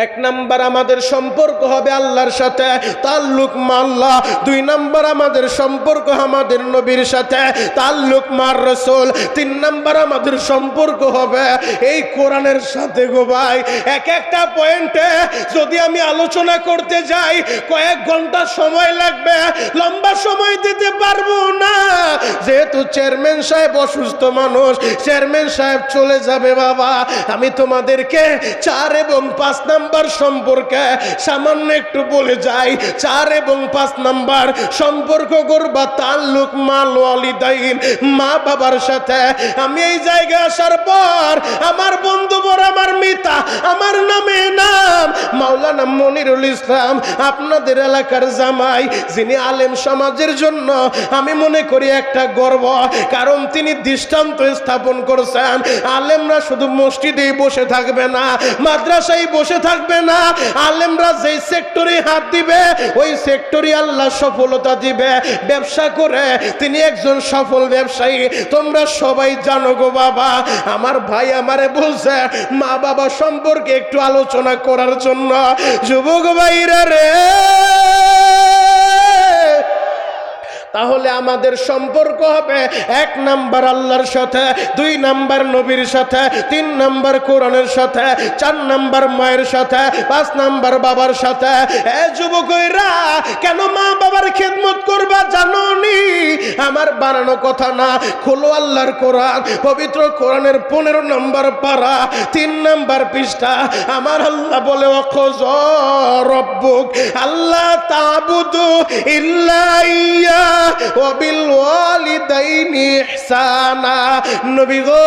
1 নাম্বার আমাদের সম্পর্ক হবে আল্লাহর সাথে, তাল্লুক মাল্লাহ। 2 নাম্বার আমাদের সম্পর্ক আমাদের নবীর সাথে, তাল্লুক মার রাসূল। 3 নাম্বার আমাদের সম্পর্ক হবে এই কোরআনের সাথে গো ভাই। এক একটা পয়েন্টে যদি আমি আলোচনা করতে যাই কয়েক ঘন্টা সময় লাগবে, লম্বা সময় দিতে পারবো না। যেহেতু চেয়ারম্যান সাহেব অসুস্থ মানুষ, চেয়ারম্যান সাহেব চলে যাবে বাবা, আমি তোমাদেরকে 4 এবং 5 নাম্বার সম্পর্কে সামান্য একটু বলে যাই। 4 এবং 5 নাম্বার সম্পর্ক করবা তাল্লুক মাল ওয়ালিদাইন, মা বাবার সাথে। আমি এই জায়গায় আসার পর আমার বন্ধু বড়, আমার মিতা, আমার নামে নাম মাওলানা মনিরুল ইসলাম, আপনাদের এলাকার জামাই, যিনি আলেম সমাজের জন্য আমি মনে করি একটা গর্ব, কারণ তিনি দৃষ্টান্ত স্থাপন করেছেন। আলেমরা শুধু মসজিদেই বসে থাকবে না, মাদ্রাসায় বসে থাকবে না, আলেমরা যেই সেক্টরে হাত দিবে ওই সেক্টরে আল্লাহ সফলতা দিবে। ব্যবসা করে তিনি একজন সফল ব্যবসায়ী, তোমরা সবাই জানো গো বাবা। আমার ভাই আমারে বলছে মা বাবা সম্পর্কে একটু আলোচনা করার জন্য। যুবক ভাইরা রে, তাহলে আমাদের সম্পর্ক হবে 1 নাম্বার আল্লাহর সাথে, 2 নাম্বার নবীর সাথে, 3 নাম্বার কোরআনের সাথে, 4 নাম্বার মায়ের সাথে, 5 নাম্বার বাবার সাথে। যুবকরা, কেন মা বাবার খেদমত করবা জানো নি? আমার বানানো কথা না, খোলো আল্লাহর কোরআন, পবিত্র কোরআনের 15 নাম্বার পারা, 3 নাম্বার পৃষ্ঠা। আমার আল্লাহ বলে, ওয়াকযা রাব্বুক আল্লা তা'বুদু ইল্লা ইয়া ওয়াবিল ওয়ালিদাইনি ইহসানা। নবী গো,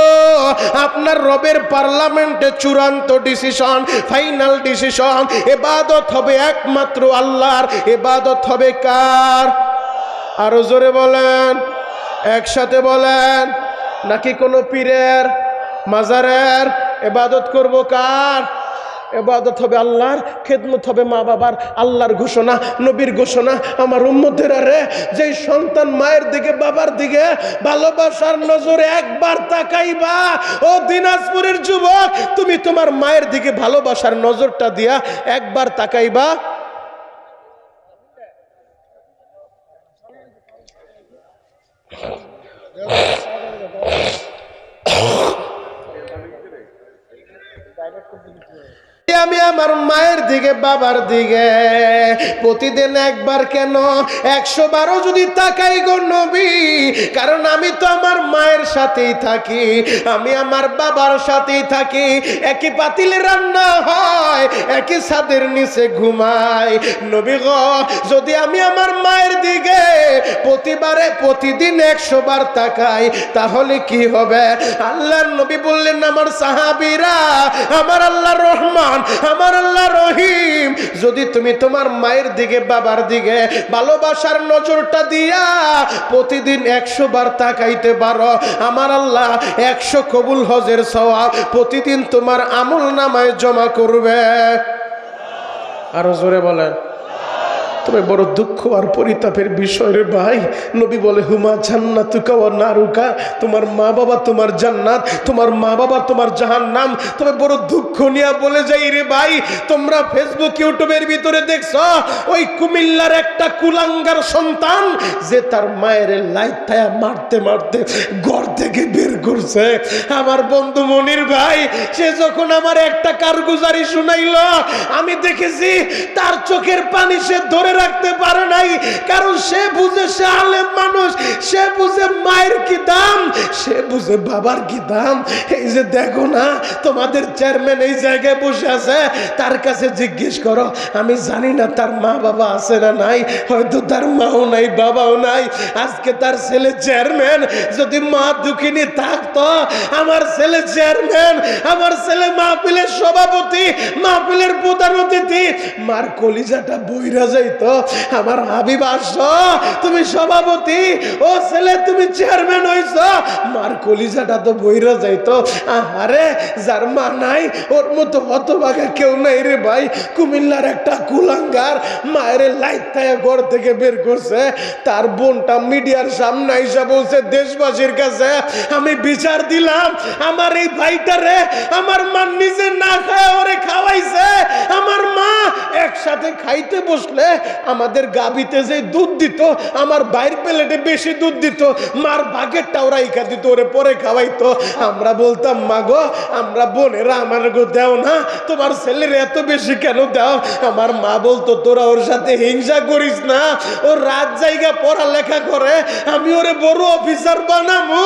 আপনার রবের পার্লামেন্টে চূড়ান্ত ডিসিশন, ফাইনাল ডিসিশন, ইবাদত হবে একমাত্র আল্লাহর। ইবাদত হবে কার? আরো জোরে বলেন, একসাথে বলেন। নাকি কোনো পীরের, মাজারের? ইবাদত করব কার? ইবাদত হবে আল্লাহর, খেদমত হবে মা বাবার। আল্লাহর ঘোষণা, নবীর ঘোষণা, আমার উম্মতেরা রে, যেই সন্তান মায়ের দিকে বাবার দিকে ভালোবাসার নজরে একবার তাকাইবা, ও দিনাজপুরের যুবক, তুমি তোমার মায়ের দিকে ভালোবাসার নজরটা দিয়া একবার তাকাইবা, আমি আমার মায়ের দিকে বাবার দিকে প্রতিদিন একবার কেন 100 বারও যদি তাকাই গো নবী, কারণ আমি তো আমার মায়ের সাথেই থাকি, আমি আমার বাবার সাথেই থাকি, একই পাতিলে রান্না হয়, একই ছাদের নিচে ঘুমাই। নবী গো, যদি আমি আমার মায়ের দিকে প্রতিদিন 100 বার তাকাই তাহলে কি হবে? আল্লাহর নবী বললেন, আমার সাহাবীরা, আমার আল্লাহ রহমান, আমার আল্লাহ রহিম, যদি তুমি তোমার মায়ের দিকে বাবার দিকে ভালোবাসার নজরটা দিয়া প্রতিদিন 100 বার তাকাইতে পারো, আমার আল্লাহ 100 কবুল হজের সওয়াব প্রতিদিন তোমার আমল নামায় জমা করবে। আরো জোরে বলেন। তবে বড় দুঃখ আর পরিতাপের বিষয় রে ভাই, নবী বলে হুমা জান্নাতুকা ওয়া নারুকা, তোমার মা বাবা তোমার জান্নাত, তোমার মা বাবা তোমার জাহান্নাম। তবে বড় দুঃখ নিয়ে বলে যাই রে ভাই, তোমরা ফেসবুক ইউটিউবের ভিতরে দেখছো ওই কুমিল্লার একটা কুলাঙ্গার সন্তান যে তার মায়ের লাইটায়া মারতে মারতে ঘর থেকে বের করছে। আমার বন্ধু মনির ভাই, সে যখন আমার একটা কারগুজারি শুনাইলো, আমি দেখেছি তার চোখের পানি সে ধরে রাখতে পারে নাই, কারণ সে বুঝে, সে আলেম মানুষ, সে বুঝে মায়ের কি দাম, সে বুঝে বাবার কি দাম। এই যে দেখো না, তোমাদের চেয়ারম্যান এই জায়গায় বসে আছে, তার কাছে জিজ্ঞেস করো, আমি জানি না তার মা বাবা আছে না নাই, হয়তো তার মাও নাই বাবাও নাই। আজকে তার ছেলে চেয়ারম্যান, যদি মা দুঃখিনী থাকতো, আমার ছেলে চেয়ারম্যান, আমার ছেলে মাহফিলের সভাপতি, মাহফিলের প্রধান অতিথি, মার কলিজাটা বইরা যাইতো। আমার হাবিব আসো, তুমি সভাপতি, ও ছেলে তুমি চেয়ারম্যান হইছো, মার কলিজাটা তো বইরা যাইতো। আরে যার মা নাই ওর মতো হতভাগা কেউ নাই রে ভাই। কুমিল্লার একটা কুলাঙ্গার মায়ের লাইটায়া ঘর থেকে বের করছে, তার বোনটা মিডিয়ার সামনে আইসা বলছে দেশবাসীর কাছে আমি বিচার দিলাম, আমার এই ভাইটারে আমার মা নিজে না খায় ওরে খাওয়াইছে। আমার মা একসাথে খাইতে বসলে আমাদের গাবিতে যে দুধ দিত, আমার বাইর প্লেটে বেশি দুধ দিত, মার ভাগেরটাও রাইখা দিত, ওরে পরে খাওয়াইতো। আমরা বলতাম মা গো, আমরা বোনেরা আমার গো দেও না, তোমার ছেলের এত বেশি কেন দাও? আমার মা বলতো তোরা ওর সাথে হিংসা করিস না, ওর রাত জায়গা পড়ালেখা করে, আমি ওরে বড় অফিসার বানাবো,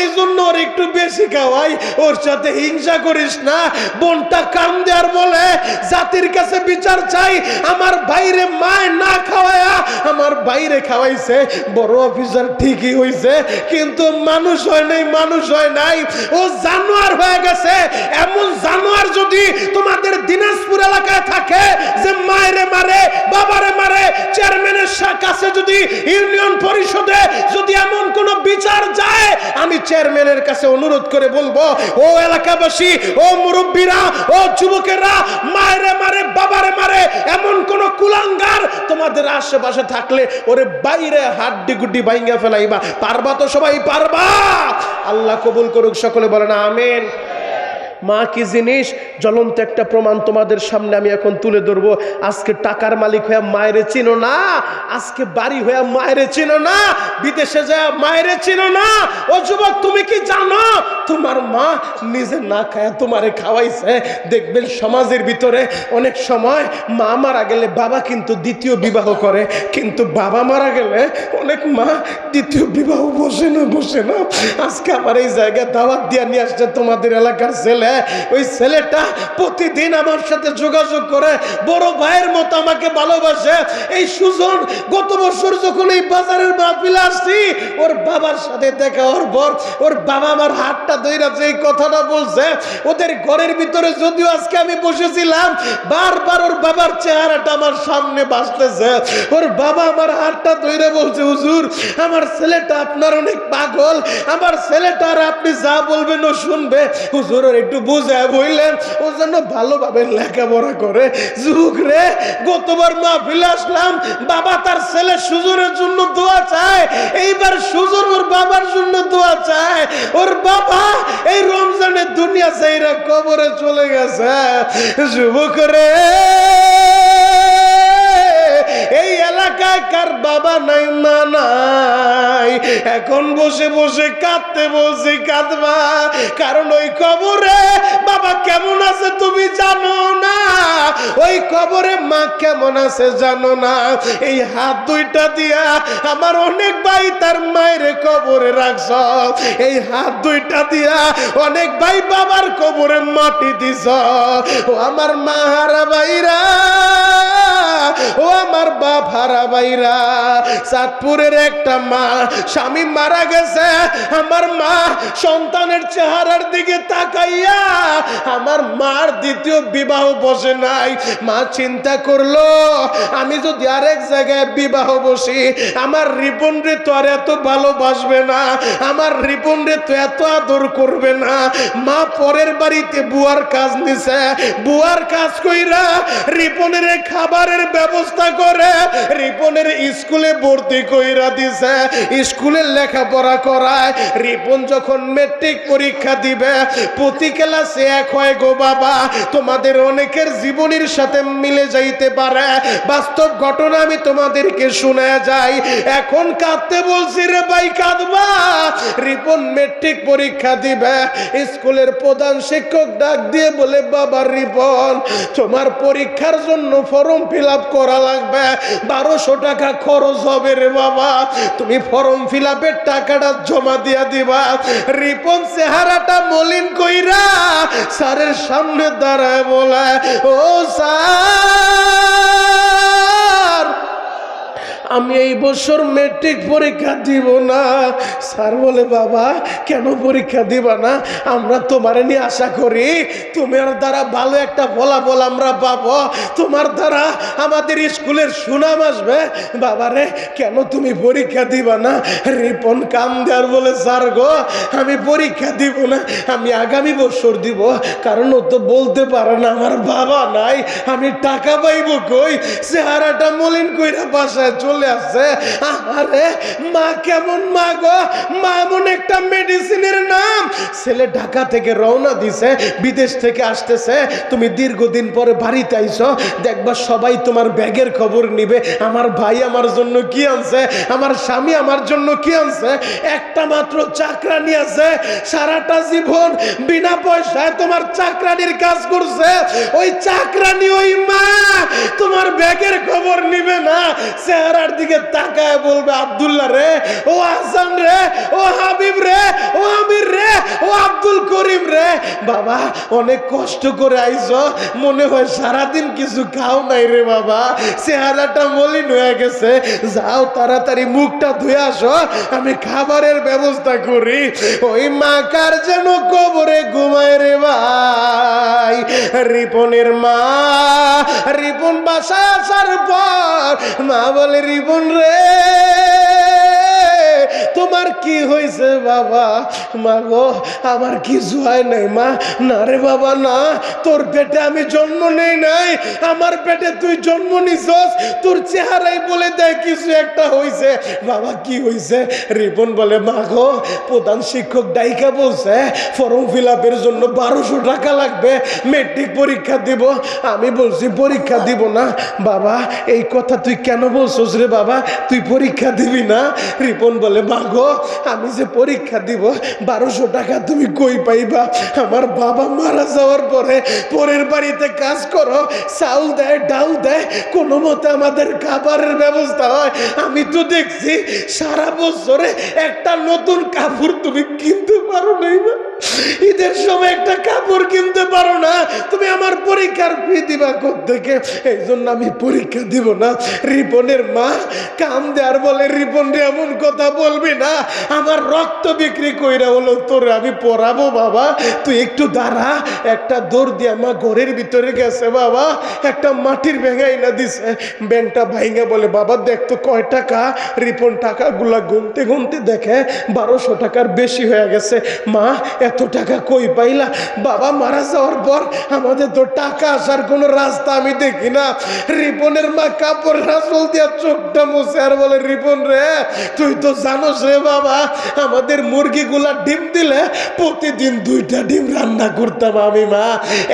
এই জন্য ওর একটু বেশি খাওয়াই, ওর সাথে হিংসা করিস না। বোনটা কাম দেয়ার বলে জাতির কাছে বিচার চাই, আমার বাইরে মায় না খাওয়ায়া আমার বাইরে খাওয়াইছে, বড় অফিসার ঠিকই হইছে, কিন্তু মানুষ হয় নাই, মানুষ হয় নাই, ও জানোয়ার হয়ে গেছে। এমন জানোয়ার যদি তোমাদের দিনাজপুর এলাকায় থাকে যে মায়েরে মারে, বাবারে মারে, চেয়ারম্যানের কাছে যদি ইউনিয়ন পরিষদে যদি এমন কোন বিচার যায়, আমি চেয়ারম্যানের কাছে অনুরোধ করে বলবো, ও এলাকাবাসী, ও মুরব্বীরা, ও যুবকেরা, মায়েরে মারে, বাবারে মারে এমন কোন কুলাঙ্গার তোমাদের আশেপাশে থাকলে ওরে বাইরে হাড্ডি গুড্ডি ভাইঙ্গা ফেলাইবা। পারবা তো? সবাই পারবা? আল্লাহ কবুল করুক, সকলে বলেন আমিন। মা কি জিনিস, জ্বলন্ত একটা প্রমাণ তোমাদের সামনে আমি এখন তুলে ধরবো। আজকে টাকার মালিক হয়ে মায়েরে চিনো না, আজকে বাড়ি হয়ে মায়েরে চিনো না, বিদেশে যায় মায়েরে চিনো না। ও যুবক, তুমি কি জানো তোমার মা নিজে না খায় তোমারে খাওয়াইছে? দেখবেন সমাজের ভিতরে অনেক সময় মা মারা গেলে বাবা কিন্তু দ্বিতীয় বিবাহ করে, কিন্তু বাবা মারা গেলে অনেক মা দ্বিতীয় বিবাহ বসে না। আজকে আমার এই জায়গায় দাওয়াত দিয়ে নিয়ে আসছে তোমাদের এলাকার ছেলে, ওই ছেলেটা প্রতিদিন আমার সাথে যোগাযোগ করে, বড় ভাইয়ের মতো আমাকে ভালোবাসে। এই সুজন গত বছর যখন এই বাজারের মাহফিলে আসছি, ওর বাবার সাথে দেখা হওয়ার পর ওর বাবা আমার হাতটা ধইরা যে কথাটা বলছে, ওদের ঘরের ভিতরে যদিও আজকে আমি বসেছিলাম, বারবার ওর বাবার চেহারাটা আমার সামনে ভাসতেছে। ওর বাবা আমার হাতটা ধইরা বলছে, হুজুর আমার ছেলেটা আপনার অনেক পাগল, আমার ছেলেটা আর আপনি যা বলবেন ও শুনবে, হুজুর ওর একটু বুঝায় বললেন, ও যেন ভালোভাবে লেখাপড়া করে। যুগ রে, গতবার মাহফিলে আসলাম, বাবা তার ছেলে সুজনের জন্য দোয়া চায়, এইবার সুজন ওর বাবার জন্য দোয়া চায়। ওর বাবা এই রমজানে দুনিয়া চাইরা কবরে চলে গেছে। যুবক রে, এই এলাকায় কার বাবা নাই, মা নাই, নাই। এখন বসে বসে কাঁদতে বলছি, কাঁদবা, কারণ ওই কবরে বাবা কেমন আছে তুমি জানো না, ওই কবরে মা কেমন আছে জানো না। এই হাত দুইটা দিয়া আমার অনেক ভাই তার মায়ের কবরে রাখছ, এই হাত দুইটা দিয়া অনেক ভাই বাবার কবরে মাটি দিছ। ও আমার মা হারা ভাইরা, ও আমার বাপ হারা ভাইরা, চাঁদপুরের একটা মা স্বামী মারা গেছে, আমার মা সন্তানের চেহারার দিকে তাকাইয়া আমার মার দ্বিতীয় বিবাহ বসে নাই। মা চিন্তা করলো আমি যদি আরেক জায়গায় বিবাহ বসি আমার রিপন রে তো আর এত ভালোবাসবে না, আমার রিপন রে তো এত আদর করবে না। মা পরের বাড়িতে বুয়ার কাজ নিছে, বুয়ার কাজ কইরা রিপনের খাবারের ব্যবস্থা করে রিপনের স্কুলে ভর্তি কইরা দিছে, স্কুলে লেখাপড়া করায়। রিপন যখন মেট্রিক পরীক্ষা দিবে প্রতি ক্লাসে এক হয় গো বাবা, তোমাদের অনেকের জীবনের সাথে মিলে যাইতে পারে, বাস্তব ঘটনা আমি তোমাদেরকে শুনে যাই। এখন কাঁদতে বলছি রে ভাই, কাঁদবা। রিপন মেট্রিক পরীক্ষা দিবে, স্কুলের প্রধান শিক্ষক ডাক দিয়ে বলে, বাবা রিপন তোমার পরীক্ষার জন্য ফর্ম ফিল আপ করা লাগবে, 1200 টাকা খরচ হবে রে বাবা, তুমি ফর্ম ফিল আপের টাকাটা জমা দিয়া দিবা। রিপন চেহারাটা মলিন কইরা স্যারের সামনে দাঁড়ায় বলে, ও স্যার আমি এই বছর মেট্রিক পরীক্ষা দিব না। স্যার বলে, বাবা কেন পরীক্ষা দিবা না? আমরা তোমার নিয়ে আশা করি তোমার দ্বারা ভালো একটা ফলাফল আমরা পাবো, তোমার দ্বারা আমাদের স্কুলের সুনাম আসবে। বাবারে কেন তুমি পরীক্ষা দিবা না? রিপন কাম দেওয়ার বলে, স্যার গো আমি পরীক্ষা দিব না, আমি আগামী বছর দিব, কারণ ও তো বলতে পারে না আমার বাবা নাই, আমি টাকা পাইব কই। চেহারাটা মলিন কইরা বাসায় চলে আসছে। আরে মা কেমন মা গো, মা এমন একটা মেডিসিনের নাম। ছেলে ঢাকা থেকে রওনা দিছে, বিদেশ থেকে আসতেছে, তুমি দীর্ঘদিন পরে বাড়িতে আইছো, দেখবা সবাই তোমার ব্যাগের খবর নিবে, আমার ভাই আমার জন্য কি আনছে, আমার স্বামী আমার জন্য কি আনছে। একটা মাত্র চাকরানি আছে, সারাটা জীবন বিনা পয়সায় তোমার চাকরানির কাজ করছে, ওই চাকরানি ওই মা তোমার ব্যাগের খবর নিবে না, চেহারার দিকে তাকায় বলবে, আব্দুল্লাহ রে, ও আহসান রে, ও হাবিব রে, ও আমির রে, ও আব্দুল করিম রে, বাবা অনেক কষ্ট করে আইছো, মনে হয় সারাদিন কিছু খাও নাই রে বাবা, চেহারাটা মলিন হয়ে গেছে, যাও তাড়াতাড়ি মুখটা ধুয়ে আসো, আমি খাবারের ব্যবস্থা করি। ওই মা কার যেন কবরে ঘুমায় রে ভাই। রিপনের মা, রিপন বাসায় আসার পর মা বলে, রিপন রে তোমার কি হয়েছে বাবা? মা গো আমার কিছু হয় নাই মা। না রে বাবা না, তোর পেটে আমি জন্ম নেই নাই, আমার পেটে তুই জন্ম নিছস, তোর চেহারাই বলে দেয় কিছু একটা হয়েছে। বাবা কি হয়েছে? রিপন বলে, মা গো প্রধান শিক্ষক ডাইকা বলছে ফর্ম ফিল আপের জন্য 1200 টাকা লাগবে, মেট্রিক পরীক্ষা দিব। আমি বলছি পরীক্ষা দিব না। বাবা এই কথা তুই কেন বলছস রে বাবা, তুই পরীক্ষা দিবি না? রিপন বলে, মা গো আমি যে পরীক্ষা দিব 1200 টাকা তুমি কই পাইবা? আমার বাবা মারা যাওয়ার পরে পরের বাড়িতে কাজ করো, চাউল দেয় ডাল দেয়, কোনো মতে আমাদের খাবারের ব্যবস্থা হয়। আমি তো দেখছি সারা বছরে একটা নতুন কাপড় তুমি কিনতে পারো নাই না, ঈদের সময় একটা কাপড় কিনতে পারো না, তুমি আমার পরীক্ষার ফি দিবা কোত্থেকে? এই জন্য আমি পরীক্ষা দিব না। রিপনের মা কাম দেয়ার বলে, রিপন রে এমন কথা বলবি না, আমার রক্ত বিক্রি কইরা হলো তোরে আমি পড়াবো বাবা, তুই একটু দাঁড়া। একটা দৌড় দিয়ে মা ঘরের ভিতরে গেছে, বাবা একটা মাটির ব্যাঙাই না দিছে, ব্যাংকটা ভাইঙ্গা বলে, বাবা দেখতো কয় টাকা? রিপন টাকাগুলা গুনতে গুনতে দেখে 1200 টাকার বেশি হয়ে গেছে। মা এত টাকা কই পাইলা? বাবা মারা যাওয়ার পর আমাদের তো টাকা আসার কোনো রাস্তা আমি দেখি না। রিপনের মা কাপড় রাসল দিয়া চোখটা মুছে আর বলে, রিপন রে, তুই তো জানোস রে বাবা, আমাদের মুরগিগুলা ডিম দিলে প্রতিদিন 2টা ডিম রান্না করতাম আমি মা,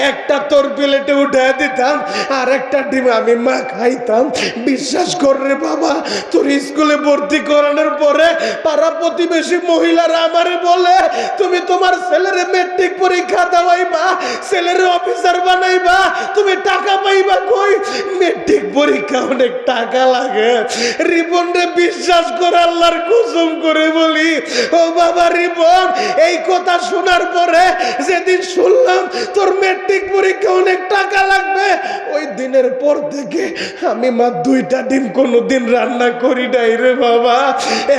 একটা তোর প্লেটে উঠায় দিতাম আর একটা ডিম আমি মা খাইতাম। বিশ্বাস কর রে বাবা, তোর স্কুলে ভর্তি করানোর পরে পাড়া প্রতিবেশী মহিলারা আমারে বলে, তুমি তোমার ছেলের মেট্রিক পরীক্ষা দেওয়াইবা, ছেলের অফিসার বানাইবা, তুমি টাকা পাইবা কই? মেট্রিক পরীক্ষা অনেক টাকা লাগে। রিপন রে, বিশ্বাস করে আল্লাহর কসম করে বলি, ও বাবা রিপন, এই কথা শোনার পরে যেদিন শুনলাম তোর মেট্রিক পরীক্ষা অনেক টাকা লাগবে, ওই দিনের পর থেকে আমি মা 2টা ডিম কোনোদিন রান্না করি নাই রে বাবা।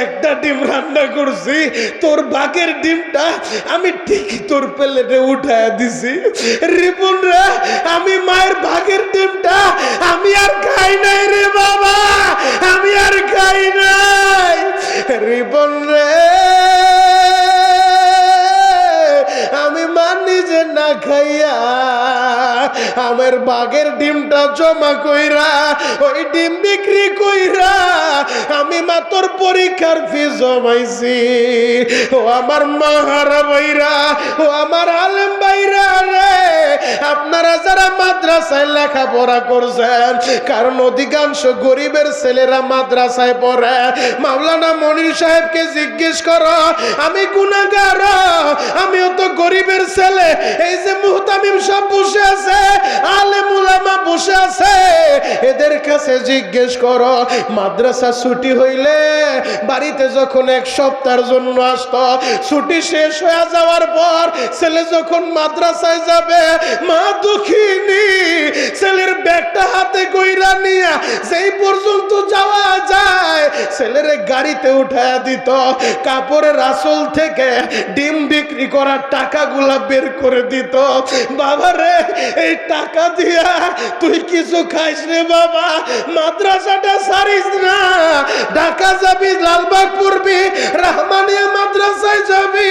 একটা ডিম রান্না করছি, তোর বাঘের ডিমটা আমি ঠিকই তোর প্লেটে উঠায় দিছি। রিপন রে, আমি মায়ের ভাগের ডিমটা আমি আর খাই নাই রে বাবা, আমি আর খাই নাই। রিপন রে, আমি মা নিজে না খাইয়া আমার বাঘের ডিমটা জমা কইরা ওই ডিম বিক্রি কইরা আমি মা তোর পরীক্ষার ফি জমাইছি। ও আমার মাহারা ভাইরা, ও আমার আলেম ভাইরা রে, আপনারা যারা মাদ্রাসায় লেখাপড়া করছেন, কারণ অধিকাংশ গরিবের ছেলেরা মাদ্রাসায় পড়ে, মাওলানা মনির সাহেবকে জিজ্ঞেস করো, আমি গুনাহগার, আমিও তো গরিবের ছেলে। এই যে মুহতামিম সাহেব বসে আছে, আলেম উলামা বসে আছে, এদের কাছে জিজ্ঞেস করো, মাদ্রাসা ছুটি হইলে বাড়িতে যখন 1 সপ্তাহের জন্য আসতো, ছুটি শেষ হয়ে যাওয়ার পর ছেলে যখন মাদ্রাসায় যাবে, মা দুঃখিনী ছেলের ব্যাগটা হাতে কইরা নিয়া যেই পর্যন্ত যাওয়া যায় ছেলের গাড়িতে উঠায়া দিত, কাপড়ের আসল থেকে ডিম বিক্রি করার টাকাগুলা বের করে দিত। বাবা রে, এই টাকা দিয়া তুই কিছু খাইস রে বাবা, মাদ্রাসাটা ছাড়িস না, ঢাকা যাবি, লালবাগ পড়বি, রহমানিয়া মাদ্রাসায় যাবি,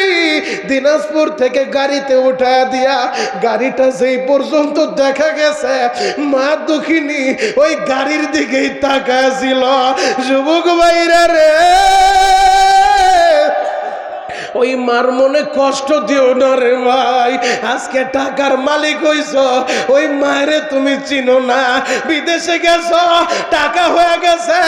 দিনাজপুর থেকে গাড়িতে উঠায়া দিয়া গাড়িটা যেই পর্যন্ত দেখা গেছে মা দুঃখিনী ওই গাড়ির দিকেই তাকায় ছিল। যুবক ভাইরা রে, ওই মার মনে কষ্ট দিও না রে ভাই, আজকে টাকার মালিক হইছ, ওই মায়েরে তুমি চিনো না, বিদেশে গেছো, টাকা হয়ে গেছে,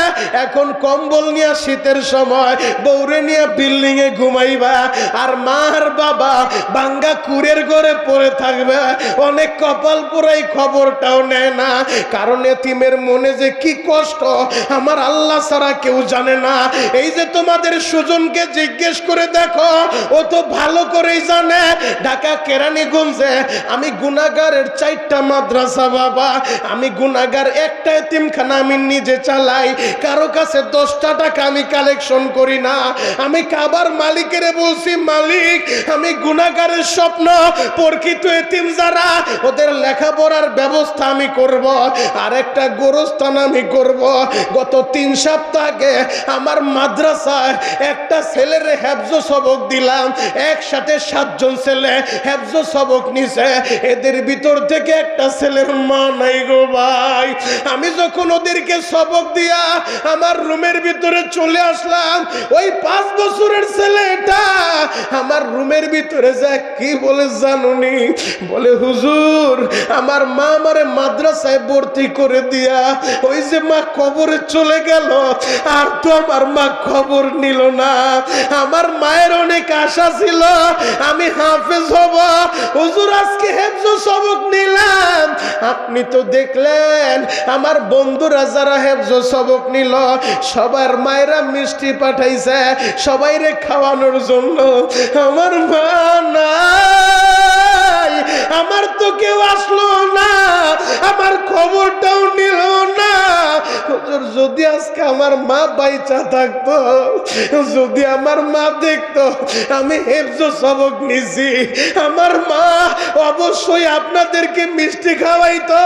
এখন কম্বল নিয়ে শীতের সময় বউরে নিয়ে বিল্ডিং এ ঘুমাইবা, আর মার বাবা বাঙ্গা কুড়ের ঘরে পড়ে থাকবে, অনেক কপাল পুরাই খবরটাও নেয় না, কারণ এতিমের মনে যে কি কষ্ট আমার আল্লাহ ছাড়া কেউ জানে না। এই যে তোমাদের সুজনকে জিজ্ঞেস করে দেখো, ও তো ভালো করেই জানে ঢাকা কেরানীগঞ্জে আমি গুনাহগারের 4টা মাদ্রাসা বাবা, আমি গুনাহগার, একটা এতিমখানা আমি নিজে চালাই, কারো কাছে 10টা টাকা আমি কালেকশন করি না। আমি কাবার মালিকেরে বলছি, মালিক আমি গুনাহগারের স্বপ্ন, প্রকৃত এতিম যারা ওদের লেখাপড়ার ব্যবস্থা আমি করব, আর একটা গোরস্থান আমি করব। গত 3 সপ্তাহ আগে আমার মাদ্রাসায় একটা ছেলের হেফজ সবক দিলাম, একসাথে 7 জন ছেলে হেফজ সবক নিছে, এদের ভিতর থেকে একটা ছেলের মা নাই গো ভাই। আমি যখন ওদেরকে সবক দিয়া আমার রুমের ভিতরে চলে আসলাম, ওই 5 বছরের ছেলেটা আমার রুমের ভিতরে যা কি বলে জানুনি, বলে হুজুর আমার মা আমারে মাদ্রাসায় ভর্তি করে দিয়া ওই যে মা কবরে চলে গেল, আর তো আমার মা খবর নিল না। আমার মায়ের অনেক আশা ছিল আমি হাফেজ হব, হুজুর আজকে হেফজ সবক নিলাম, আপনি তো দেখলেন আমার বন্ধুরা যারা হেফজ সবক নিল সবার মায়েরা মিষ্টি পাঠাইছে সবাইরে খাওয়ানোর জন্য, আমার মা নাই, আমার তো কেউ আসলো না, আমার খবরটাও নিল না। হুজুর যদি আজকে আমার মা বাইচা থাকতো, যদি আমার মা দেখতো আমি হেফজ সবক নিছি, আমার মা অবশ্যই আপনাদেরকে মিষ্টি খাওয়াইতো,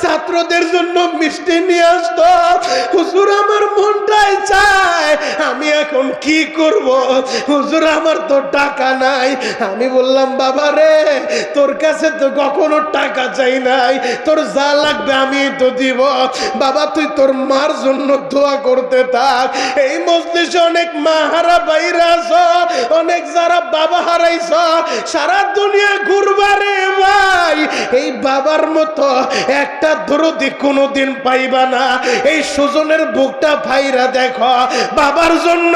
ছাত্রদের জন্য মিষ্টি নিয়ে আসতো। হুজুর আমার মনটাই চায়, আমি এখন কি করব হুজুর, আমার তো টাকা নাই। আমি বললাম বাবা রে, তোর কাছে তো কখনো টাকা চাই নাই, তোর যা লাগবে আমি তো দিব। বাবা তুই তোর মার জন্য দোয়া করতে থাক। এই মজলিসে অনেক মা হারা বাইরা আছো, অনেক যারা বাবা হারাইছ, সারা দুনিয়া ঘুরবারে ভাই, এই বাবার মতো একটা দরদি কোনোদিন পাইবা না। এই সুজনের বুকটা ভাইরা দেখো, বাবার জন্য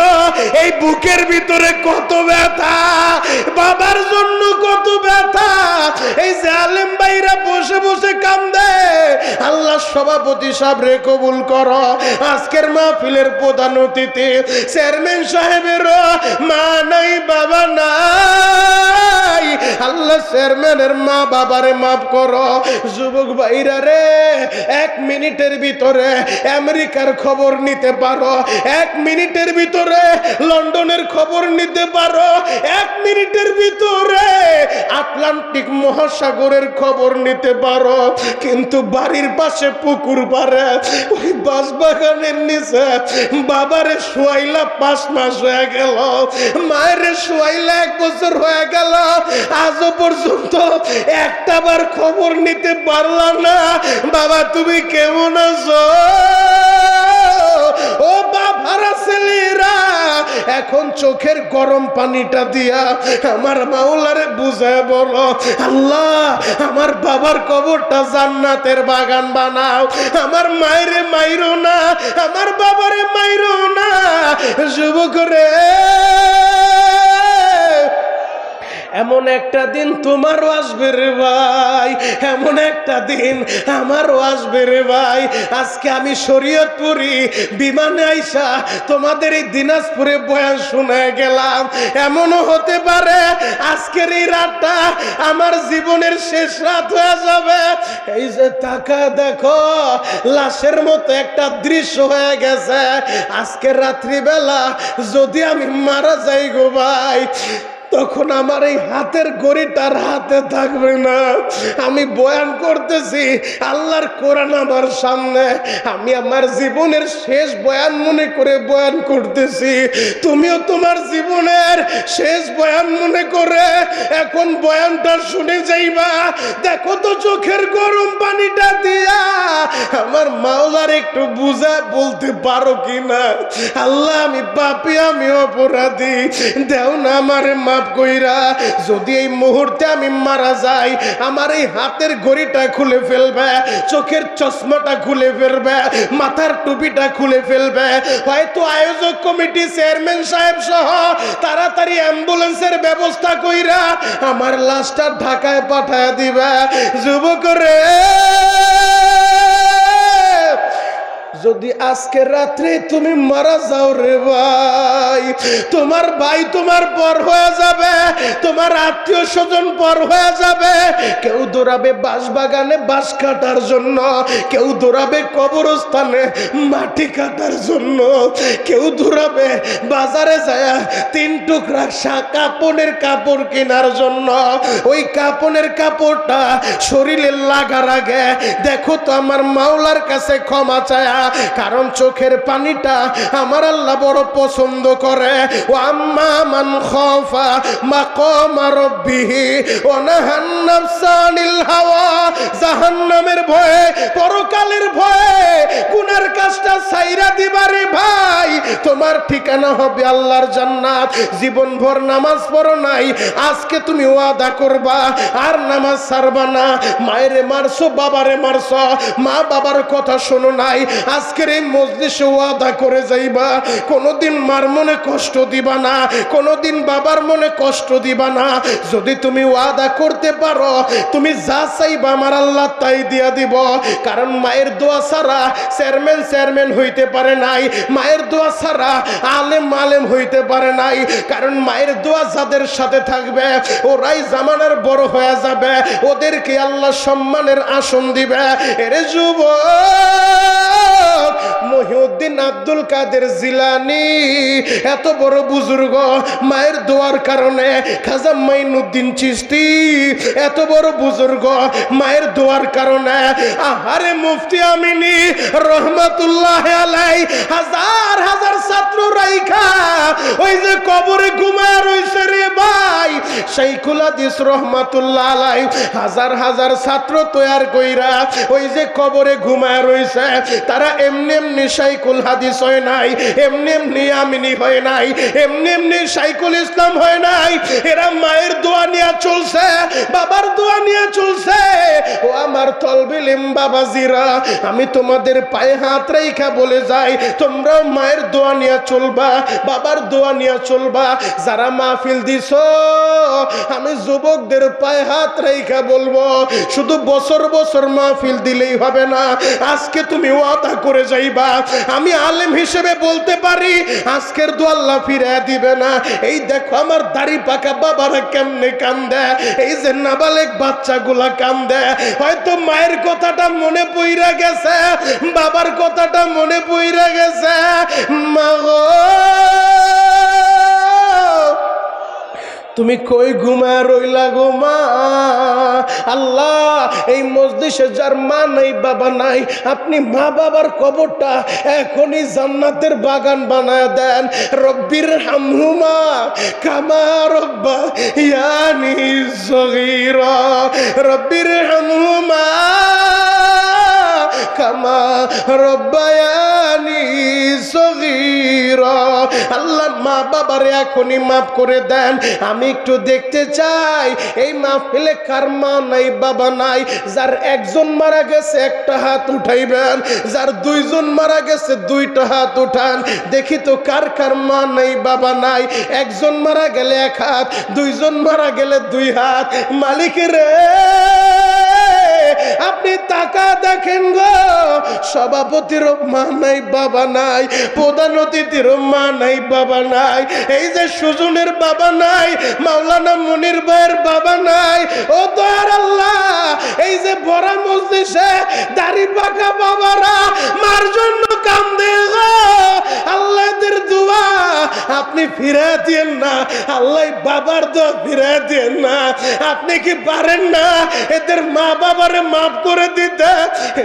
এই বুকের ভিতরে কত ব্যথা, বাবার জন্য কত ব্যথা। এই যে আলেম ভাইরা বসে বসে কান্দে, আল্লাহ সভাপতি সাহেব রে কবুল করো। আজকের মাহফিলের প্রধান অতিথি চেয়ারম্যান সাহেবের মা নাই বাবা নাই, আল্লাহ চেয়ারম্যানের মা বাবারে মাফ করো। যুবক ভাইরা রে, 1 মিনিটের ভিতরে আমেরিকার খবর নিতে পারো, 1 মিনিটের ভিতরে লন্ডনের খবর নিতে পারো, 1 মিনিটের ভিতরে আটলান্টিক মহাসাগরের খবর নিতে পারো, কিন্তু বাড়ির পাশে পুকুর পারে ওই বাঁশবাগানের নিচে বাবারে শোয়াইলা 5 মাস হয়ে গেল, মায়ের শোয়াইলা 1 বছর হয়ে গেল, আজও পর্যন্ত একটাবার খবর নিতে পারলাম না। বাবা তুমি কেমন আছো? ও বাবারা ছেলেরা, এখন চোখের গরম পানিটা দিয়া আমার মাওলারে বুঝায় বলো, আল্লাহ আমার বাবার কবরটা জান্নাতের বাগান বানাও, আমার মায়েরে মাইরো না, আমার বাবারে মাইরো না। যুবক রে, এমন একটা দিন তোমারও আসবে রে ভাই, এমন একটা দিন আমারও আসবে রে ভাই। আজকে আমি শরীয়তপুরি বিমানে আইসা তোমাদের এই দিনাজপুরে বয়ান শুনে গেলাম, এমনও হতে পারে আজকের এই রাতটা আমার জীবনের শেষ রাত হয়ে যাবে। এই যে টাকা দেখো, লাশের মতো একটা দৃশ্য হয়ে গেছে। আজকের রাত্রিবেলা যদি আমি মারা যাই গো ভাই, তখন আমার এই হাতের ঘড়িটার হাতে থাকবে না। আমি বয়ান করতেছি, আল্লাহর কোরআন আমার সামনে, আমি আমার জীবনের শেষ বয়ান মনে করে বয়ান করতেছি। তুমিও তোমার জীবনের শেষ বয়ান মনে করে এখন বয়ানটা শুনে যাইবা। দেখো তো চোখের গরম পানিটা দিয়া আমার মাওলার একটু বুঝা বলতে পারো কিনা, আল্লাহ আমি পাপী, আমি অপরাধী, দেও না আমারে মাফ কইরা। যদি এই মুহূর্তে আমি মারা যাই, আমার এই হাতের ঘড়িটা খুলে ফেলবে, চোখের চশমাটা খুলে ফেলবে, মাথার টুপিটা খুলে ফেলবে, হয়তো আয়োজক কমিটি চেয়ারম্যান সাহেব সহ তাড়াতাড়ি অ্যাম্বুলেন্সের ব্যবস্থা কইরা আমার লাশটা ঢাকায় পাঠায় দিবে। যুবক রে, যদি আজকে রাত্রে তুমি মারা যাও রে ভাই, তোমার ভাই তোমার পর হয়ে যাবে, তোমার আত্মীয় স্বজন পর হয়ে যাবে। কেউ দৌড়াবে বাঁশবাগানে বাঁশ কাটার জন্য, কেউ দৌড়াবে কবরস্থানে মাটি কাটার জন্য, কেউ দৌড়াবে বাজারে যায় 3 টুকরা কাপড়ের কাপড় কেনার জন্য। ওই কাপড়ের কাপড়টা শরীরে লাগার আগে দেখো তো আমার মাওলার কাছে ক্ষমা চায়া, কারণ চোখের পানিটা আমার আল্লাহ বড় পছন্দ করে। ও আম্মা মান খাফা মাকাম রাব্বিহি ওয়া নাহান নাফসা আনিল হাওয়া, জাহান্নামের ভয়ে, পরকালের ভয়ে গুনার কাজটা ছাইরা দিবারে ভাই, তোমার ঠিকানা হবে আল্লাহর জান্নাত। জীবনভর নামাজ পড়ো নাই, আজকে তুমি ওয়াদা করবা আর নামাজ ছাড়বা না। মায়েরে মারছো, বাবারে মারছো, মা বাবার কথা শোনো নাই, আজকের এই মজলিসে ওয়াদা করে যাইবা কোনোদিন মার মনে কষ্ট দিবা না, কোনোদিন বাবার মনে কষ্ট দিবা না। যদি তুমি ওয়াদা করতে পারো, তুমি যা চাইবা আমার আল্লাহ তাই দিয়া দিব। কারণ মায়ের দোয়া ছাড়া চেয়ারম্যান হইতে পারে নাই, মায়ের দোয়া ছাড়া আলেম হইতে পারে নাই। কারণ মায়ের দোয়া যাদের সাথে থাকবে ওরাই জামানার বড় হয়ে যাবে, ওদেরকে আল্লাহ সম্মানের আসন দিবে। এরে যুবক, মহিউদ্দিন আব্দুল কাদের জিলানী এত বড় বুজুর্গ, মায়ের দোয়ার কারণে খাজা মাইনুদ্দিন চিশতি এত বড় বুজুর্গ, মায়ের দোয়ার কারণে আহারে মুফতি আমিনী রহমাতুল্লাহ আলাই হাজার হাজার ছাত্র রাইখা ওই যে কবরে ঘুমায় রইছে রে ভাই। শাইখুল হাদিস রহমাতুল্লাহ আলাই হাজার হাজার ছাত্র তৈয়ার কইরা ওই যে কবরে ঘুমায় রইছে, তারা এমনি এমনি শাইখুল হাদিস হয় নাই, এমনি এমনি আমিনী হয় নাই, এমনি এমনি শাইখুল ইসলাম হয় নাই। এরা মায়ের দোয়া নিয়ে চলছে, বাবার দোয়া নিয়ে চলছে। ও আমার তলবিলিম বাবাজিরা, আমি তোমাদের পায়ে হাত রেখা বলে যাই, তোমরাও মায়ের দোয়া নিয়ে চলবা, বাবার দোয়া নিয়ে চলবা। যারা মাহফিল দিছো, আমি যুবকদের পায়ে হাত রেখা বলবো, শুধু বছর বছর মাহফিল দিলেই হবে না। আজকে তুমি ওয়াদা করে যাইবা, আমি আলেম হিসেবে বলতে পারি আজকের দোয়া আল্লাহ ফিরে দিবে না। এই দেখো আমার দাড়ি পাকা বাবারা কেমনে কান্দে, এই যে নাবালেক বাচ্চাগুলা কান্দে। হয়তো মায়ের কথাটা মনে পইরা গেছে, বাবার কথাটা মনে পইরা গেছে। মা গো তুমি কই ঘুমা রইলা গো মা? আল্লাহ, এই মজলিসে যার মা নাই বাবা নাই, আপনি মা বাবার কবরটা এখনই জান্নাতের বাগান বানায় দেন। রব্বির হামহুমা কামা রব্বা ইয়ানি সগীরা, রব্বির হামহুমা কামা রব্বায়ানি সগীরা। আল্লাহ মা বাবারে এখনই মাফ করে দেন। আমি একটু দেখতে চাই এই মাহফিলে কার মা নাই বাবা নাই। যার একজন মারা গেছে একটা হাত উঠাইবেন, যার দুইজন মারা গেছে দুইটা হাত উঠান। দেখি তো কার কার মা নাই বাবা নাই। একজন মারা গেলে এক হাত, দুইজন মারা গেলে দুই হাত। মালিকের আপনি টাকা দেখেন গো, সভাপতির মা নাই বাবা নাই, প্রধান অতিথির মা নাই বাবা নাই, এই যে সুজনের বাবা নাই, মাওলানা মনির ভাইয়ের বাবা নাই। ও দয়ার আল্লাহ, এই যে বড় মজলিসে দাড়ি পাকা বাবারা মার জন্য কান্দে গো, আল্লাহদের দোয়া আপনি ফিরে দিয়েন না। আল্লাহ বাবার দোয়া ফিরে দিয়েন না। আপনি কি পারেন না এদের মা বাবারে মাফ করে দিতে,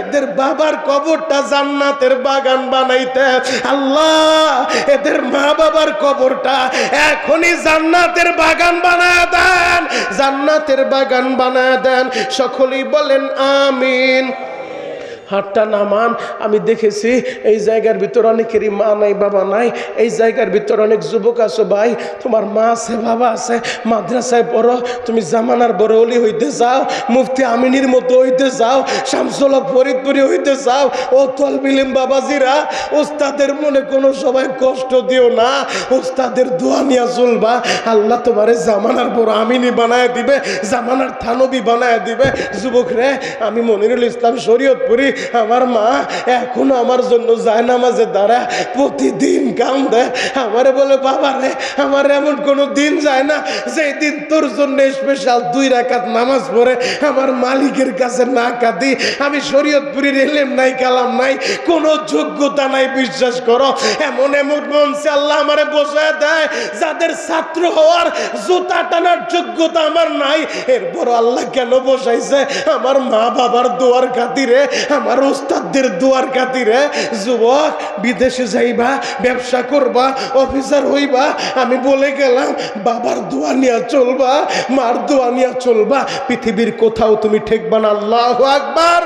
এদের বাবার কবরটা জান্নাতের বাগান বানাইতে? আল্লাহ, এদের মা বাবার কবরটা এখনই জান্নাতের বাগান বানায় দেন, জান্নাতের বাগান বানায় দেন। সকলেই বলেন আমিন। হাতটা নামান। আমি দেখেছি এই জায়গার ভিতর অনেকেরই মা নাই বাবা নাই। এই জায়গার ভিতর অনেক যুবক আছো ভাই, তোমার মা আছে বাবা আছে, মাদ্রাসায় পড়ো, তুমি জামানার বড় অলি হইতে চাও, মুফতি আমিনীর মতো হইতে চাও, শামসুল হক ফরিদপুরি হইতে চাও। ও তলবিলিম বাবাজিরা, ওস্তাদের মনে কোনো সবাই কষ্ট দিও না, ওস্তাদের দোয়া নিয়ে চলবা। আল্লাহ তোমারে জামানার বড় আমিনী বানায় দিবে, জামানার থানবী বানায় দিবে। যুবক রে, আমি মনিরুল ইসলাম শরীয়তপুরি, আমার মা এখনো আমার জন্য যায় নামাজে দাঁড়া, প্রতিদিন কান্দে। আমারে বলে বাবা রে, আমার এমন কোনো দিন যায় না যেই দিন তোর জন্য স্পেশাল 2 রাকাত নামাজ পড়ে আমার মালিকের কাছে না কাঁদি। আমি শরীয়তপুরীর এলেম নাই, কালাম নাই, কোনো যোগ্যতা নাই, বিশ্বাস করো। এমন এমন মঞ্চে আল্লাহ আমারে বসায় দেয় যাদের ছাত্র হওয়ার জুতা টানার যোগ্যতা আমার নাই। এরপর আল্লাহ কেন বসাইছে? আমার মা বাবার দোয়ার খাতিরে, আমার ওস্তাদদের দোয়ার খাতিরে। যুবক, বিদেশে যাইবা, ব্যবসা করবা, অফিসার হইবা, আমি বলে গেলাম বাবার দোয়া নিয়ে চলবা, মার দোয়া নিয়ে চলবা, পৃথিবীর কোথাও তুমি ঠেকবা না। আল্লাহু আকবার।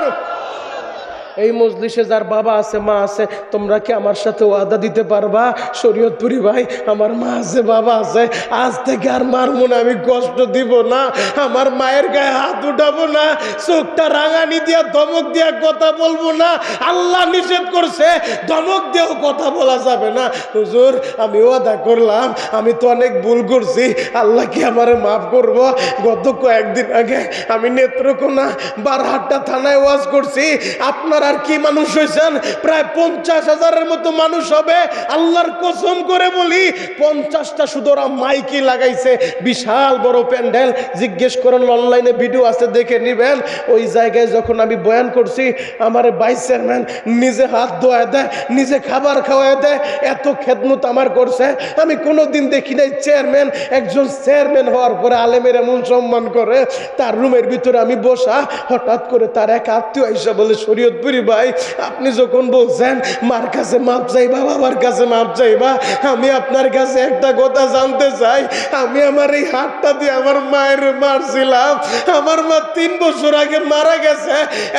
এই মজলিসে যার বাবা আছে মা আছে, তোমরা কি আমার সাথে ওয়াদা দিতে পারবা? শরীয়তপুরি ভাই, আমার মা আছে বাবা আছে, আজ থেকে আর মার মনে আমি কষ্ট দিব না, আমার মায়ের গায়ে হাত উঠাবো না, চোখটা রাঙানি দিয়া ধমক দিয়া কথা বলবো না। আল্লাহ নিষেধ করছে ধমক দিয়েও কথা বলা যাবে না। হুজুর, আমি ওয়াদা করলাম, আমি তো অনেক ভুল করছি, আল্লাহ কি আমারে মাফ করব? গত কয়েকদিন আগে আমি নেত্রকোনা বারহাট্টা থানায় ওয়াজ করছি, আপনার আর কি মানুষ হয়েছেন, প্রায় 50,000-এর মতো মানুষ হবে। আল্লাহর কসম করে বলি 50টা শুধু ওরা মাইকি লাগাইছে, বিশাল বড় প্যান্ডেল। জিজ্ঞেস করেন, অনলাইনে ভিডিও আছে, দেখে নিবেন। ওই জায়গায় যখন আমি বয়ান করছি, আমার ভাইস চেয়ারম্যান নিজে হাত ধোয়া দেয়, নিজে খাবার খাওয়ায় দেয়, এত খেদমত আমার করছে। আমি কোনোদিন দেখি নাই চেয়ারম্যান, একজন চেয়ারম্যান হওয়ার পরে আলেমের এমন সম্মান করে। তার রুমের ভিতরে আমি বসা, হঠাৎ করে তার এক আত্মীয় আইসা বলে, শরীয়তপুরি ভাই, আপনি যখন বলছেন মার কাছে মাপ চাইবা, বাবার কাছে মাপ চাইবা, আমি আপনার কাছে একটা কথা জানতে চাই। আমি আমার এই হাতটা দিয়ে আমার মায়ের মারছিলাম। আমার মা 3 বছর আগে মারা গেছে।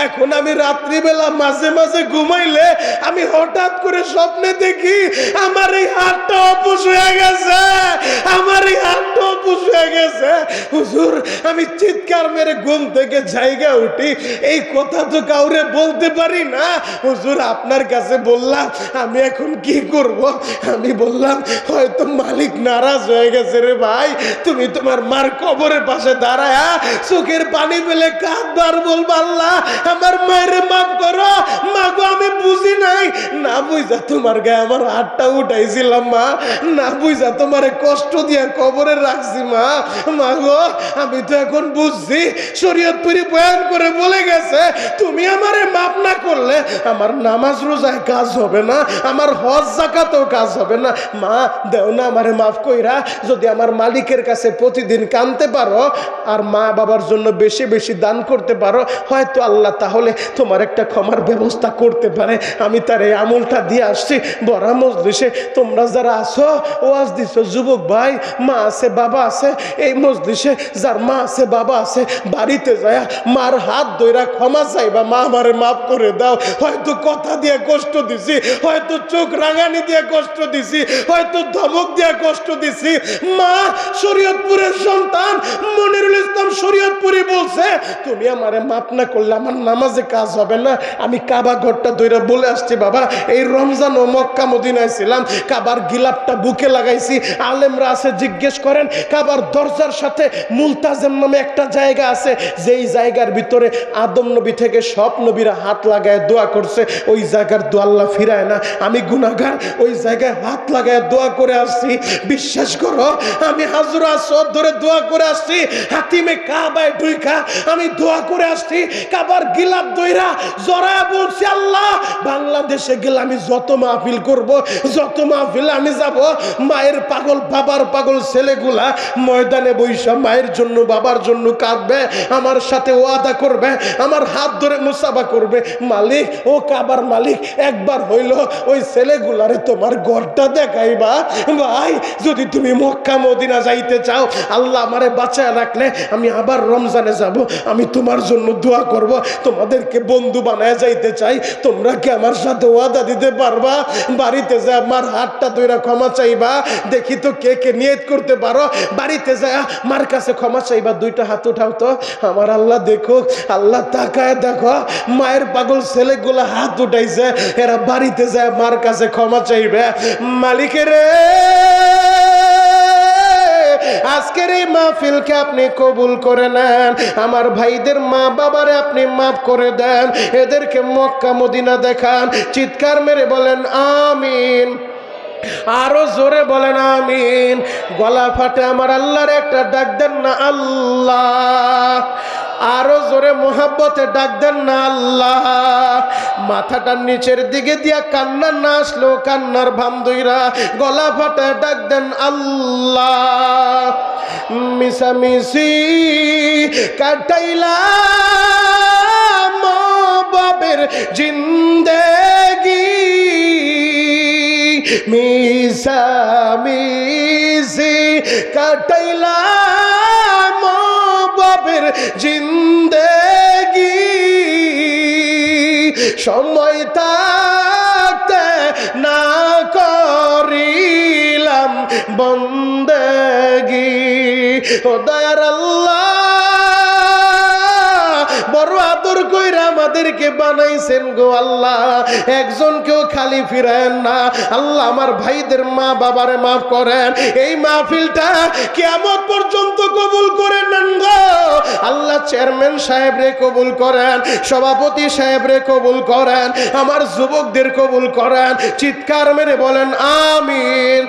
এখন আমি রাত্রিবেলা মাঝে মাঝে ঘুমাইলে আমি হঠাৎ করে স্বপ্নে দেখি আমার এই হাতটা অপুষ হয়ে গেছে, আমার এই হাতটা অপুষ হয়ে গেছে। হুজুর, আমি চিৎকার মেরে ঘুম থেকে জায়গা উঠি, এই কথা তো কাউরে বলতে পারি না। হুজুর, আপনার কাছে বললাম, আমি এখন কি করব? আমি বললাম, হয়তো মালিক নারাজ হয়ে গেছে রে ভাই। তুমি তোমার মার কবরের পাশে দাঁড়ায় চোখের পানি ফেলে কাঁদবার, বলবা, আল্লাহ আমার মায়ের মাফ করো। মা গো, আমি বুঝি নাই, না বুঝা তোমার গায়ে আমার হাতটা উঠাইছিলাম মা, না বুঝা তোমারে কষ্ট দিয়া কবরে রাখছি মা। মা গো, আমি তো এখন বুঝছি, শরীয়তপুরি বয়ান করে বলে গেছে, তুমি আমারে মাফ না করলে আমার নামাজ রোজায় কাজ হবে না, আমার হজ যাকাতেও কাজ হবে না। মা দেও না আমারে মাফ কইরা। যদি আমার মালিকের কাছে প্রতিদিন কাঁদতে পারো আর মা বাবার জন্য বেশি বেশি দান করতে পারো, হয়তো আল্লাহ তাহলে তোমার একটা ক্ষমার ব্যবস্থা করতে পারে। আমি তার এই আমলটা দিয়ে আসছি। বড় মজলিসে তোমরা যারা আছো, ওয়াজ দিছো, যুবক ভাই, মা আছে বাবা আছে, এই মজলিসে যার মা আছে বাবা আছে, বাড়িতে যায় মার হাত ধইরা ক্ষমা চাইবা, মা আমারে মাফ করে দাও। হয়তো কথা দিয়ে কষ্ট দিছি, হয়তো চোখ রাঙানি দিয়ে কষ্ট দিছি, হয়তো ধমক দিয়ে কষ্ট দিছি। মা শরীয়তপুরের সন্তান মনিরুল ইসলাম শরীয়তপুরি বলছে, তুমি আমারে মাফ না করলে আমার নামাজে কাজ হবে না। আমি কাবা ঘরটা ধইরা বলে আসছি, বাবা এই রমজান ও মক্কা মদিনায় ছিলাম, কাবার গিলাপটা বুকে লাগাইছি। আলেমরা আছে, জিজ্ঞেস করেন, কাবার দরজার সাথে মুলতাজেম নামে একটা জায়গা আছে, যেই জায়গার ভিতরে আদম নবী থেকে সব নবীরা হাত লাগায় দোয়া করছে। ওই জায়গার দোয়া আল্লাহ ফিরায় না। আমি গুনাহগার, ওই জায়গায় হাত লাগায় দোয়া করে আসছি। বিশ্বাস করো, আমি হাজর আসর ধরে দোয়া করে আসছি। হাতিমে কাবায় ঢুইকা আমি দোয়া করে আসছি। কাবার গিলাপ দইরা জড়া বলছি, আল্লাহ বাংলাদেশে গেলে আমি যত মাহফিল করব, যত মাহফিল আমি যাব, মায়ের পাগল বাবার পাগল ছেলেগুলা ময়দানে বৈশা মায়ের জন্য বাবার জন্য কাঁদবে, আমার সাথে ওয়াদা করবে, আমার হাত ধরে মুসাফা করবে। মালিক, ও কাবার মালিক, একবার হইল ওই ছেলেগুলারে তোমার ঘরটা দেখাইবা। ভাই, যদি তুমি মক্কা মদিনা যাইতে চাও, আল্লাহ আমারে বাঁচায় রাখলে আমি আবার রমজানে যাব, আমি তোমার জন্য দোয়া করব, তোমাদেরকে বন্ধু বানায় যাইতে চাই। তোমরা কি আমার সাথে ওয়াদা দিতে পারবা? বাড়িতে যা আমার হাতটা ধইরা ক্ষমা চাইবা, দেখি তো কে কে নিয়ত করতে পারো। বাড়িতে যা মার কাছে ক্ষমা চাইবা, 2টা হাত উঠাও তো। আমার আল্লাহ দেখো, আল্লাহ তাকায় দেখো, মায়ের পাগল ছেলেগুলা হাত উঠাইছে, এরা বাড়িতে যায় মার কাছে ক্ষমা চাইবে। মালিকের আজকের এই মাহফিলকে আপনি কবুল করে নেন। আমার ভাইদের মা বাবারে আপনি মাফ করে দেন, এদেরকে মক্কা মদিনা দেখান। চিৎকার মেরে বলেন আমিন, আরো জোরে বলেন আমিন। গলা ফাটে আমার আল্লাহর একটা ডাক দেন না আল্লাহ। আরো জোরে মোহাব্বতে ডাক দেন না আল্লাহ। মাথাটা নিচের দিকে দিয়া কান্না না আসলো, কান্নার ভাম দইরা গলা ফাটে ডাক দেন আল্লাহ। মিশামিশি কাটাইলাম বাবের জিন্দেগি, মিশামিশি কাটাইলাম বাবের জিন্দেগি, সময় থাকতে না করিলাম বন্দেগি। ও দয়ার আল্লাহ, বড় আদর কইরা আমাদেরকে বানাইছেন গো আল্লাহ, একজনকেও খালি ফিরায়েন না আল্লাহ। আমার ভাইদের মা বাবারে মাফ করেন, এই মাহফিলটা কিয়ামত পর্যন্ত কবুল করে নেন গো আল্লাহ। চেয়ারম্যান সাহেব রে কবুল করেন, সভাপতি সাহেব রে কবুল করেন, আমার যুবকদের কবুল করেন। চিৎকার মেরে বলেন আমিন।